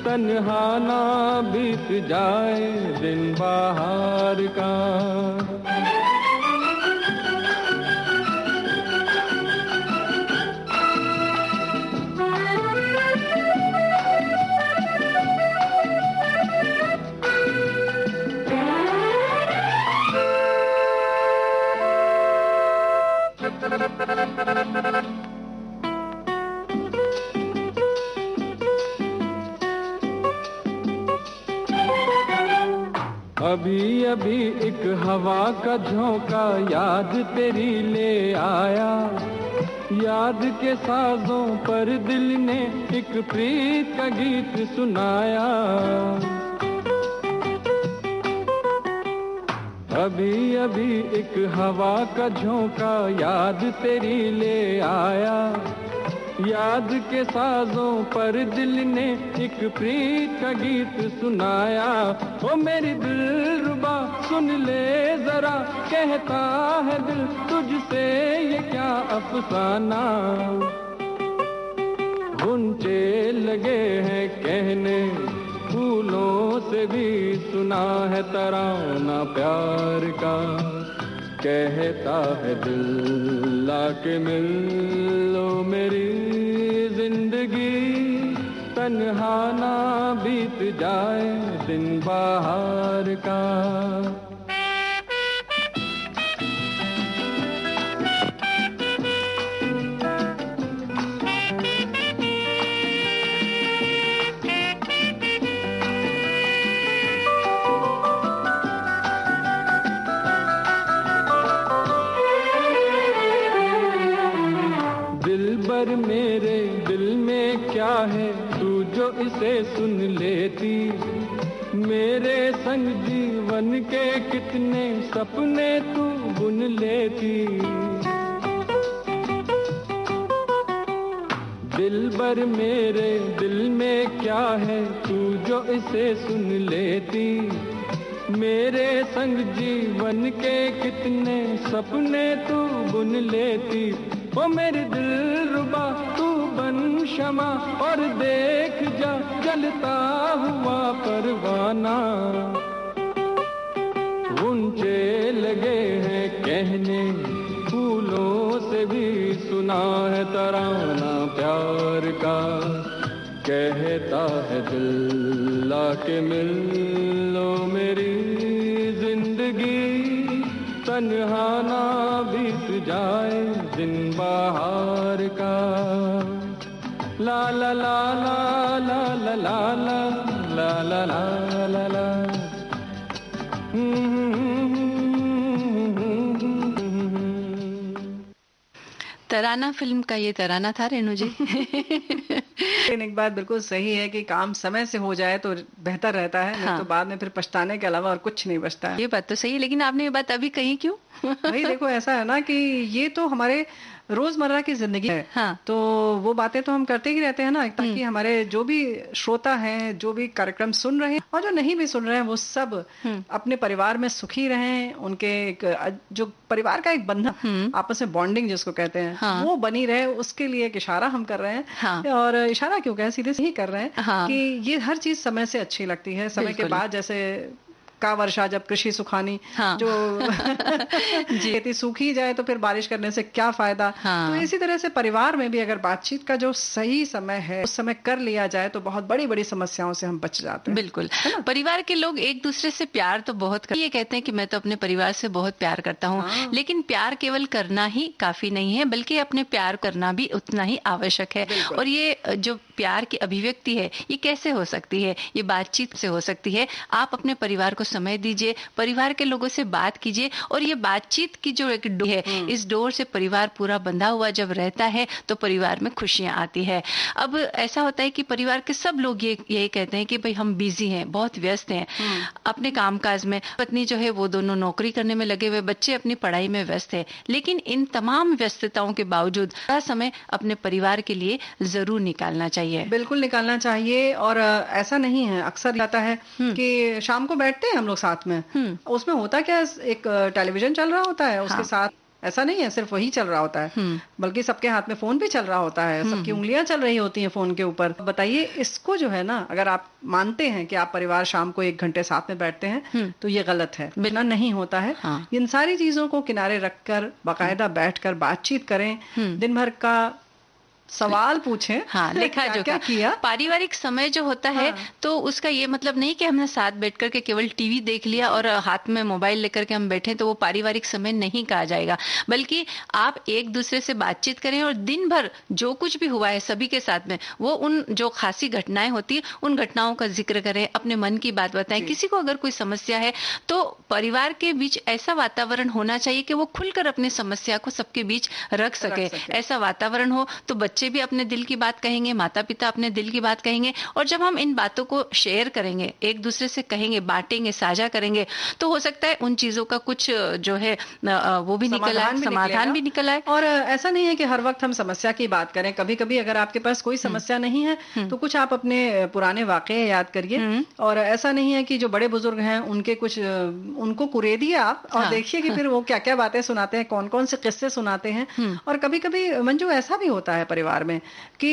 तन्हा ना बीत जाए दिन बाहर का। अभी अभी एक हवा का झोंका याद तेरी ले आया, याद के साजों पर दिल ने एक प्रीत का गीत सुनाया। अभी अभी एक हवा का झोंका याद तेरी ले आया, याद के साजों पर दिल ने एक प्रीत का गीत सुनाया। ओ मेरी दिलरुबा सुन ले जरा, कहता है दिल तुझसे ये क्या अफसाना। गुंचे लगे हैं कहने फूलों से भी सुना है तराना प्यार का, कहता है दिल लाके मिल लो मेरी जिंदगी, तन्हा ना बीत जाए दिन बाहर का। इसे सुन लेती, मेरे संग जीवन के कितने सपने तू बुन लेती। दिलबर मेरे दिल में क्या है तू जो इसे सुन लेती, मेरे संग जीवन के कितने सपने तू बुन लेती। ओ मेरे दिलरुबा तू बन शमा और देख जा जलता हुआ परवाना। ऊंचे लगे हैं कहने फूलों से भी सुना है तराना प्यार का, कहता है दिल लाके मिल लो मेरी जिंदगी, तन्हा ना बीत जाए दिन बहार का। ला ला ला ला ला ला ला ला ला ला ला ला। तराना फिल्म का ये तराना था रेणु जी। लेकिन एक बात बिल्कुल सही है कि काम समय से हो जाए तो बेहतर रहता है, नहीं तो बाद में फिर पछताने के अलावा और कुछ नहीं बचता है। ये बात तो सही है, लेकिन आपने ये बात अभी कही क्यों? भाई देखो ऐसा है ना कि ये तो हमारे रोजमर्रा की जिंदगी है। हाँ। तो वो बातें तो हम करते ही रहते हैं ना, ताकि हमारे जो भी श्रोता हैं, जो भी कार्यक्रम सुन रहे हैं और जो नहीं भी सुन रहे हैं, वो सब अपने परिवार में सुखी रहें। उनके एक जो परिवार का एक बंधन, आपस में बॉन्डिंग जिसको कहते हैं, हाँ। वो बनी रहे, उसके लिए एक इशारा हम कर रहे हैं। हाँ। और इशारा क्यों कहें, सीधे से ही कर रहे हैं। हाँ। कि ये हर चीज समय से अच्छी लगती है। समय के बाद जैसे का वर्षा जब कृषि सुखानी, हाँ। जो खेती सूखी जाए तो फिर बारिश करने से क्या फायदा। हाँ। तो इसी तरह से परिवार में भी अगर बातचीत का जो सही समय है उस समय कर लिया जाए तो बहुत बड़ी बड़ी समस्याओं से हम बच जाते हैं। बिल्कुल। परिवार के लोग एक दूसरे से प्यार तो बहुत करते हैं। ये कहते हैं कि मैं तो अपने परिवार से बहुत प्यार करता हूँ। हाँ। लेकिन प्यार केवल करना ही काफी नहीं है, बल्कि अपने प्यार करना भी उतना ही आवश्यक है। और ये जो प्यार की अभिव्यक्ति है, ये कैसे हो सकती है? ये बातचीत से हो सकती है। आप अपने परिवार को समय दीजिए, परिवार के लोगों से बात कीजिए, और ये बातचीत की जो एक डोर है, इस डोर से परिवार पूरा बंधा हुआ जब रहता है तो परिवार में खुशियां आती है। अब ऐसा होता है कि परिवार के सब लोग यही कहते हैं कि भाई हम बिजी हैं, बहुत व्यस्त हैं अपने कामकाज में। पत्नी जो है वो दोनों नौकरी करने में लगे हुए, बच्चे अपनी पढ़ाई में व्यस्त है। लेकिन इन तमाम व्यस्तताओं के बावजूद थोड़ा समय अपने परिवार के लिए जरूर निकालना चाहिए। बिल्कुल निकालना चाहिए। और ऐसा नहीं है, अक्सर आता है कि शाम को बैठते हैं हम लोग साथ में, उसमें होता क्या, एक टेलीविजन चल रहा होता है, उसके साथ ऐसा नहीं है सिर्फ वही चल रहा होता है, बल्कि सबके हाथ में फोन भी चल रहा होता है, सबकी उंगलियां चल रही होती हैं फोन के ऊपर। बताइए, इसको जो है ना, अगर आप मानते हैं कि आप परिवार शाम को 1 घंटे साथ में बैठते हैं तो ये गलत है, बिना नहीं होता है। हाँ। इन सारी चीजों को किनारे रखकर बाकायदा बैठकर बातचीत करें, दिन भर का सवाल पूछें। हाँ, लेखा जो क्या किया। पारिवारिक समय जो होता है, तो उसका ये मतलब नहीं कि हमने साथ बैठ करके केवल टीवी देख लिया और हाथ में मोबाइल लेकर के हम बैठे तो वो पारिवारिक समय नहीं कहा जाएगा, बल्कि आप एक दूसरे से बातचीत करें और दिन भर जो कुछ भी हुआ है सभी के साथ में, वो उन जो खासी घटनाएं होती है उन घटनाओं का जिक्र करें, अपने मन की बात बताएं। किसी को अगर कोई समस्या है तो परिवार के बीच ऐसा वातावरण होना चाहिए कि वो खुलकर अपनी समस्या को सबके बीच रख सके। ऐसा वातावरण हो तो बच्चे भी अपने दिल की बात कहेंगे, माता पिता अपने दिल की बात कहेंगे, और जब हम इन बातों को शेयर करेंगे, एक दूसरे से कहेंगे, बांटेंगे, साझा करेंगे, तो हो सकता है उन चीजों का कुछ जो है वो भी निकल आए, समाधान भी निकल आए। और ऐसा नहीं है कि हर वक्त हम समस्या की बात करें। कभी कभी अगर आपके पास कोई समस्या नहीं है तो कुछ आप अपने पुराने वाकये याद करिए। और ऐसा नहीं है कि जो बड़े बुजुर्ग हैं उनके कुछ उनको कुरेदिए आप और देखिए कि फिर वो क्या क्या बातें सुनाते हैं, कौन कौन से किस्से सुनाते हैं। और कभी कभी मंजू ऐसा भी होता है परिवार में कि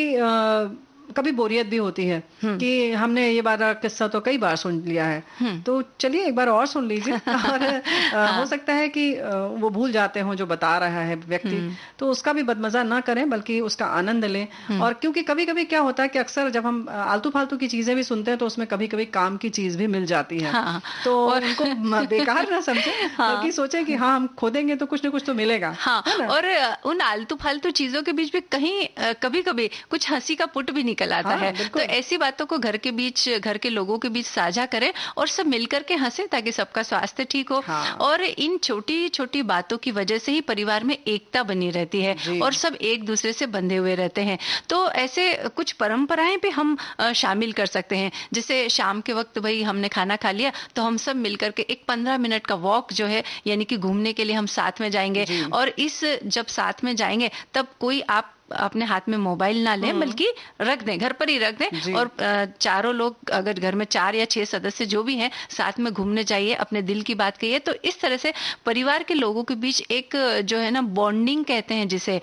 कभी बोरियत भी होती है कि हमने ये वाला किस्सा तो कई बार सुन लिया है, तो चलिए एक बार और सुन लीजिए। और हो सकता है कि वो भूल जाते हों जो बता रहा है व्यक्ति, तो उसका भी बदमजा ना करें बल्कि उसका आनंद लें। और क्योंकि कभी कभी क्या होता है कि अक्सर जब हम आलतू फालतू की चीजें भी सुनते हैं तो उसमें कभी कभी काम की चीज भी मिल जाती है। तो उनको बेकार ना समझे, बल्कि सोचे कि हाँ हम खोदेंगे तो कुछ ना कुछ तो मिलेगा। हाँ, और उन आलतू फालतू चीजों के बीच भी कहीं कभी कभी कुछ हंसी का पुट भी निकल आता है। तो ऐसी बातों को घर के बीच, घर के लोगों के बीच साझा करें और सब मिलकर के हंसे ताकि सबका स्वास्थ्य ठीक हो। और इन छोटी छोटी बातों की वजह से ही परिवार में एकता बनी रहती है और सब एक दूसरे से बंधे हुए रहते हैं। तो ऐसे कुछ परंपराएं भी हम शामिल कर सकते हैं। जैसे शाम के वक्त भाई हमने खाना खा लिया तो हम सब मिलकर के एक 15 मिनट का वॉक जो है, यानी कि घूमने के लिए हम साथ में जाएंगे। और इस जब साथ में जाएंगे तब कोई आप अपने हाथ में मोबाइल ना लें, बल्कि रख दें, घर पर ही रख दें। और चारों लोग, अगर घर में 4 या 6 सदस्य जो भी हैं, साथ में घूमने जाइए, अपने दिल की बात कहिए। तो इस तरह से परिवार के लोगों के बीच एक जो है ना बॉन्डिंग कहते हैं जिसे,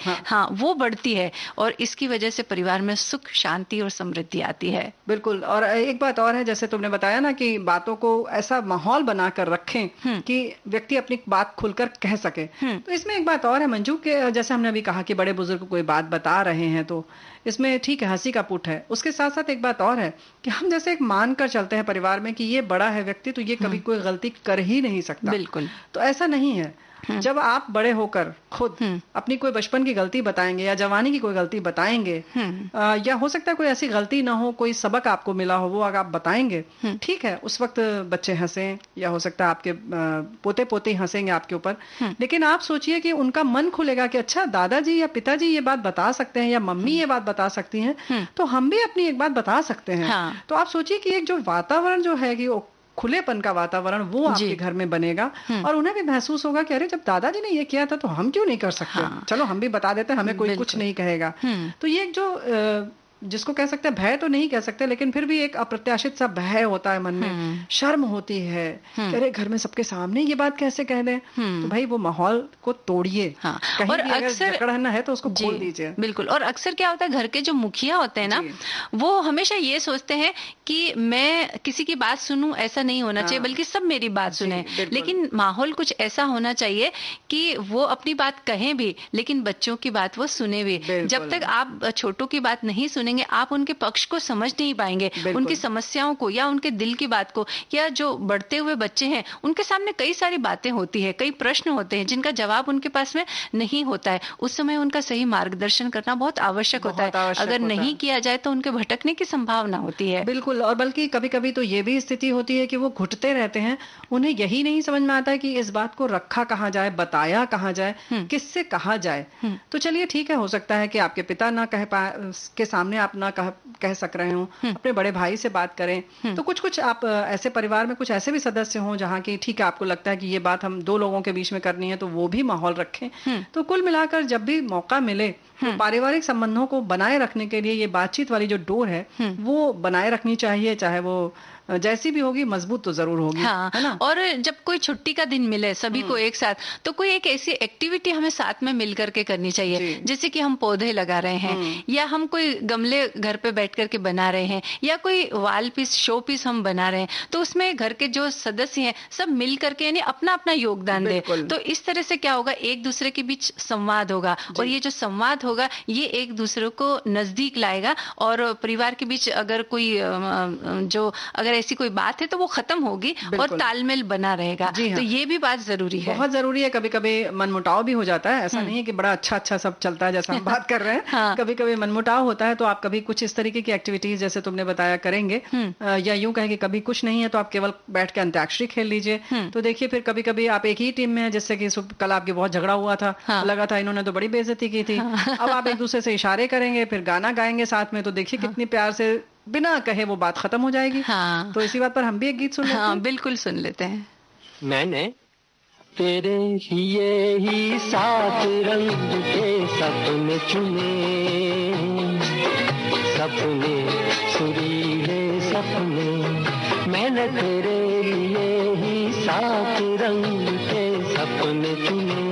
वो बढ़ती है और इसकी वजह से परिवार में सुख, शांति और समृद्धि आती है। बिल्कुल। और एक बात और है, जैसे तुमने बताया ना कि बातों को ऐसा माहौल बनाकर रखें कि व्यक्ति अपनी बात खुलकर कह सके। तो इसमें एक बात और है मंजू, के जैसे हमने अभी कहा कि बड़े बुजुर्ग कोई बात बता रहे हैं तो इसमें ठीक है, हंसी का पुट है। उसके साथ साथ एक बात और है कि हम जैसे एक मान कर चलते हैं परिवार में कि ये बड़ा है व्यक्ति तो ये कभी कोई गलती कर ही नहीं सकता। बिल्कुल। तो ऐसा नहीं है। जब आप बड़े होकर खुद अपनी कोई बचपन की गलती बताएंगे या जवानी की कोई गलती बताएंगे, या हो सकता है कोई ऐसी गलती ना हो, कोई सबक आपको मिला हो, वो अगर आप बताएंगे, ठीक है, उस वक्त बच्चे हंसें या हो सकता है आपके पोते पोते हंसेंगे आपके ऊपर। लेकिन आप सोचिए कि उनका मन खुलेगा कि अच्छा दादाजी या पिताजी ये बात बता सकते हैं या मम्मी ये बात बता सकती हैं, तो हम भी अपनी एक बात बता सकते हैं। तो आप सोचिए कि एक जो वातावरण जो है कि खुलेपन का वातावरण वो आपके घर में बनेगा और उन्हें भी महसूस होगा कि अरे जब दादाजी ने ये किया था तो हम क्यों नहीं कर सकते। चलो हम भी बता देते, हमें कोई कुछ नहीं कहेगा। तो ये जो जिसको कह सकते हैं भय तो नहीं कह सकते, लेकिन फिर भी एक अप्रत्याशित सा भय होता है मन में, शर्म होती है कि अरे घर में सबके सामने ये बात कैसे कह दें। तो भाई वो माहौल को तोड़िए। कहीं और भी अगर झगड़ना है तो उसको खोल दीजिए। बिल्कुल। और अक्सर क्या होता है, घर के जो मुखिया होते हैं ना, वो हमेशा ये सोचते हैं कि मैं किसी की बात सुनूं, ऐसा नहीं होना चाहिए, बल्कि सब मेरी बात सुने। लेकिन माहौल कुछ ऐसा होना चाहिए कि वो अपनी बात कहें भी, लेकिन बच्चों की बात वो सुने भी। जब तक आप छोटों की बात नहीं सुनेंगे, आप उनके पक्ष को समझ नहीं पाएंगे, उनकी समस्याओं को या उनके दिल की बात को। या जो बढ़ते हुए बच्चे हैं, उनके सामने कई सारी बातें होती है, कई प्रश्न होते हैं जिनका जवाब उनके पास में नहीं होता है। उस समय उनका सही मार्गदर्शन करना बहुत आवश्यक होता है। अगर नहीं किया जाए तो उनके भटकने की संभावना होती है। बिल्कुल। और बल्कि कभी कभी तो ये भी स्थिति होती है कि वो घुटते रहते हैं, उन्हें यही नहीं समझ में आता है कि इस बात को रखा कहाँ जाए, बताया कहाँ जाए, किससे कहा जाए। तो चलिए ठीक है, हो सकता है कि आपके पिता ना कह के सामने आप ना कह सक रहे हो, अपने बड़े भाई से बात करें। तो कुछ आप ऐसे परिवार में कुछ ऐसे भी सदस्य हों जहाँ की ठीक है आपको लगता है कि ये बात हम 2 लोगों के बीच में करनी है, तो वो भी माहौल रखें। तो कुल मिलाकर जब भी मौका मिले तो पारिवारिक संबंधों को बनाए रखने के लिए ये बातचीत वाली जो डोर है वो बनाए रखनी चाहिए, चाहे वो जैसी भी होगी मजबूत तो जरूर होगी। है ना? और जब कोई छुट्टी का दिन मिले सभी को एक साथ, तो कोई एक ऐसी एक्टिविटी हमें साथ में मिल करके करनी चाहिए। जैसे कि हम पौधे लगा रहे हैं, या हम कोई गमले घर पे बैठ करके बना रहे हैं, या कोई वॉल पीस, शो पीस हम बना रहे हैं। तो उसमें घर के जो सदस्य हैं सब मिल करके यानी अपना अपना योगदान दे। तो इस तरह से क्या होगा, एक दूसरे के बीच संवाद होगा, और ये जो संवाद होगा ये एक दूसरे को नजदीक लाएगा। और परिवार के बीच अगर कोई जो अगर ऐसी कोई बात है तो वो खत्म होगी और तालमेल बना रहेगा। तो ये भी बात जरूरी है, बहुत जरूरी है। कभी कभी मनमुटाव भी हो जाता है, ऐसा नहीं है कि बड़ा अच्छा सब चलता है जैसा हम बात कर रहे हैं। कभी कभी मनमुटाव होता है, तो आप कभी कुछ इस तरीके की एक्टिविटीज जैसे तुमने बताया करेंगे, या यूं कहें कि कभी कुछ नहीं है तो आप केवल बैठ के अंताक्षरी खेल लीजिए। तो देखिए फिर कभी कभी आप एक ही टीम में हैं, जिससे कि कल आपके बहुत झगड़ा हुआ था, लगा था इन्होंने तो बड़ी बेइज्जती की थी, अब आप एक दूसरे से इशारे करेंगे, फिर गाना गाएंगे साथ में, तो देखिए कितनी प्यार से बिना कहे वो बात खत्म हो जाएगी। तो इसी बात पर हम भी एक गीत सुन लेते हैं। बिल्कुल सुन लेते हैं। मैंने तेरे ये ही 7 रंग के सपने चुने, सपने सुरीले सपने। मैंने तेरे लिए ही 7 रंग के सपने चुने,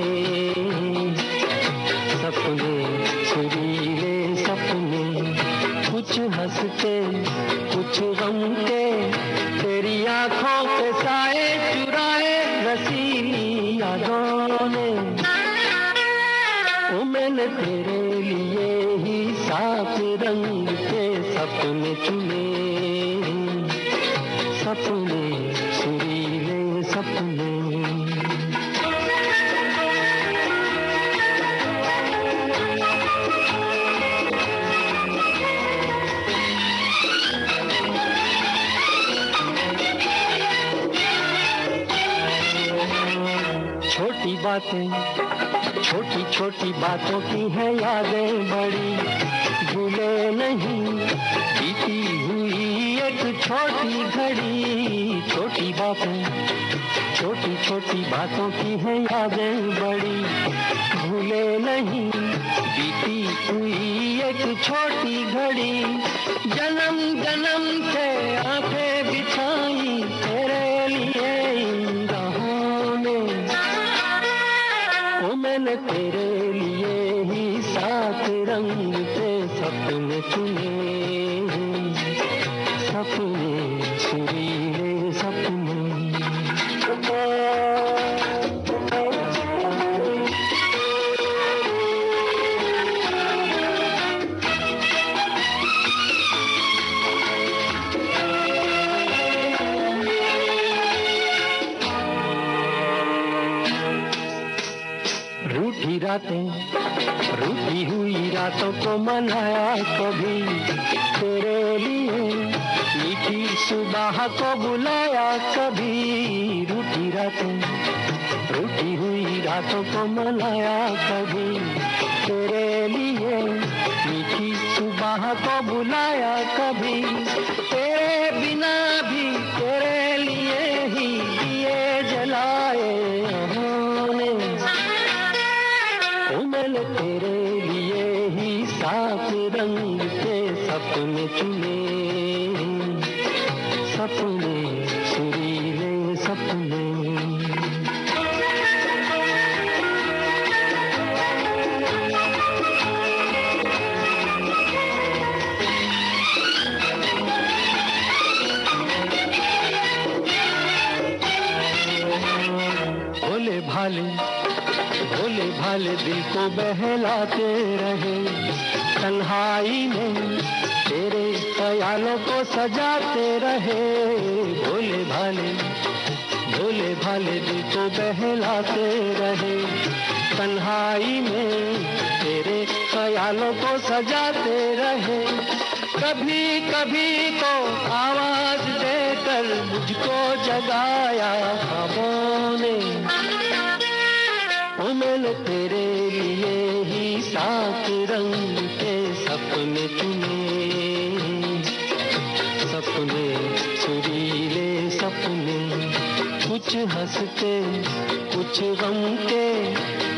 सपने सुरीले सपने। कुछ हंस के कुछ गम के, तेरी आंखों के साए चुराए रसीली यादों ने। ओ मैंने तेरे लिए ही 7 रंग के सपने चुने, सपने सुरीले सपने। बातें, छोटी छोटी बातों की है यादें बड़ी, भूले नहीं बीती हुई एक छोटी घड़ी। छोटी बातें, छोटी छोटी बातों की है यादें बड़ी, भूले नहीं बीती हुई एक छोटी घड़ी। जन्म जन्म से आंखें बिछाई तेरे लिए इन राहों में, ओ मैंने तेरे लिए ही सात रंग के सपने चुने, सपने सुरीले सपने। रूठी रातें, रूठी हुई रातों को मनाया कभी तेरे लिए, मीठी सुबह को बुलाया कभी। रूठी रातें, रूठी हुई रातों को मनाया कभी तेरे लिए, मीठी सुबह को बुलाया कभी। तेरे बिना भी तेरे लिए ही दिए जलाए हमने, ओ मैंने तेरे लिए ही सात रंग के सपने चुने, सपने सुरीले सपने। भोले भाले, भोले भाले दिल को बहलाते रहे, तन्हाई में तेरे ख्यालों को सजाते रहे। भोले भाले, भोले भाले दिल को बहलाते रहे, तन्हाई में तेरे ख्यालों को सजाते रहे। कभी कभी तो आवाज देकर मुझको जगाया ख्वाबों ने, ओ मैंने तेरे लिए ही सात रंग के सपने चुने, सपने सुरीले सपने। कुछ हंसते कुछ गम के,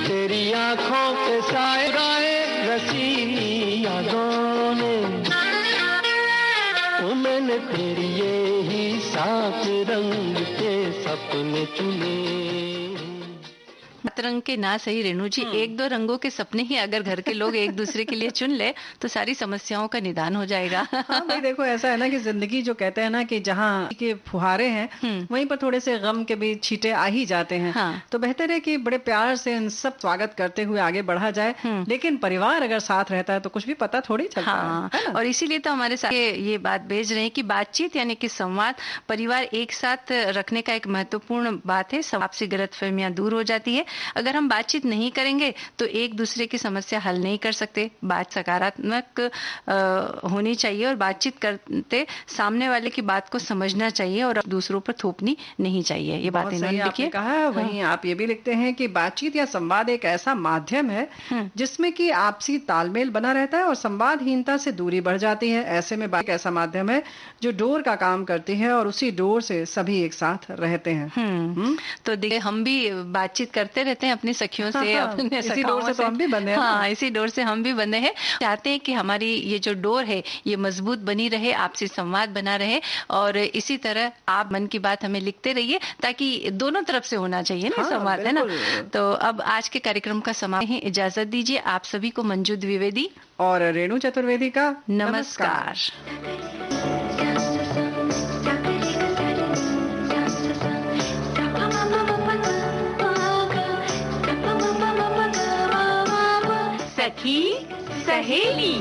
तेरी आंखों के साए गाए रसीली यादों ने, ओ मैंने तेरी ये ही सात रंग के सपने चुने। सात रंग के ना सही रेणु जी, एक दो रंगों के सपने ही अगर घर के लोग एक दूसरे के लिए चुन ले तो सारी समस्याओं का निदान हो जाएगा। हाँ भाई देखो, ऐसा है ना कि जिंदगी जो कहते हैं ना कि जहाँ के फुहारे हैं वहीं पर थोड़े से गम के भी छींटे आ ही जाते हैं। हाँ। तो बेहतर है कि बड़े प्यार से इन सब स्वागत करते हुए आगे बढ़ा जाए, लेकिन परिवार अगर साथ रहता है तो कुछ भी पता थोड़ी चलता हाँ, है ना? और इसीलिए तो हमारे साथ ये बात भेज रहे हैं कि बातचीत यानी कि संवाद परिवार एक साथ रखने का एक महत्वपूर्ण बात है। आपसी गलतफहमियां दूर हो जाती है। अगर हम बातचीत नहीं करेंगे तो एक दूसरे की समस्या हल नहीं कर सकते। बात सकारात्मक होनी चाहिए और बातचीत करते सामने वाले की बात को समझना चाहिए और दूसरों पर थोपनी नहीं चाहिए। ये बात इन्होंने लिखी है। कहा है। वहीं आप ये भी लिखते हैं कि बातचीत या संवाद एक ऐसा माध्यम है जिसमें कि आपसी तालमेल बना रहता है और संवादहीनता से दूरी बढ़ जाती है। ऐसे में बात एक ऐसा माध्यम है जो डोर का काम करती है और उसी डोर से सभी एक साथ रहते हैं। तो देखिए, हम भी बातचीत करते रहते हैं अपनी सखियों से, अपने इसी डोर से तो हम भी बंधे हैं। हाँ, इसी डोर से हम भी बंधे हैं। चाहते हैं कि हमारी ये जो डोर है ये मजबूत बनी रहे, आपसी संवाद बना रहे और इसी तरह आप मन की बात हमें लिखते रहिए ताकि दोनों तरफ से होना चाहिए ना संवाद, है ना। तो अब आज के कार्यक्रम का समापन है। इजाजत दीजिए आप सभी को। मंजू द्विवेदी और रेणु चतुर्वेदी का नमस्कार। सखी सहेली।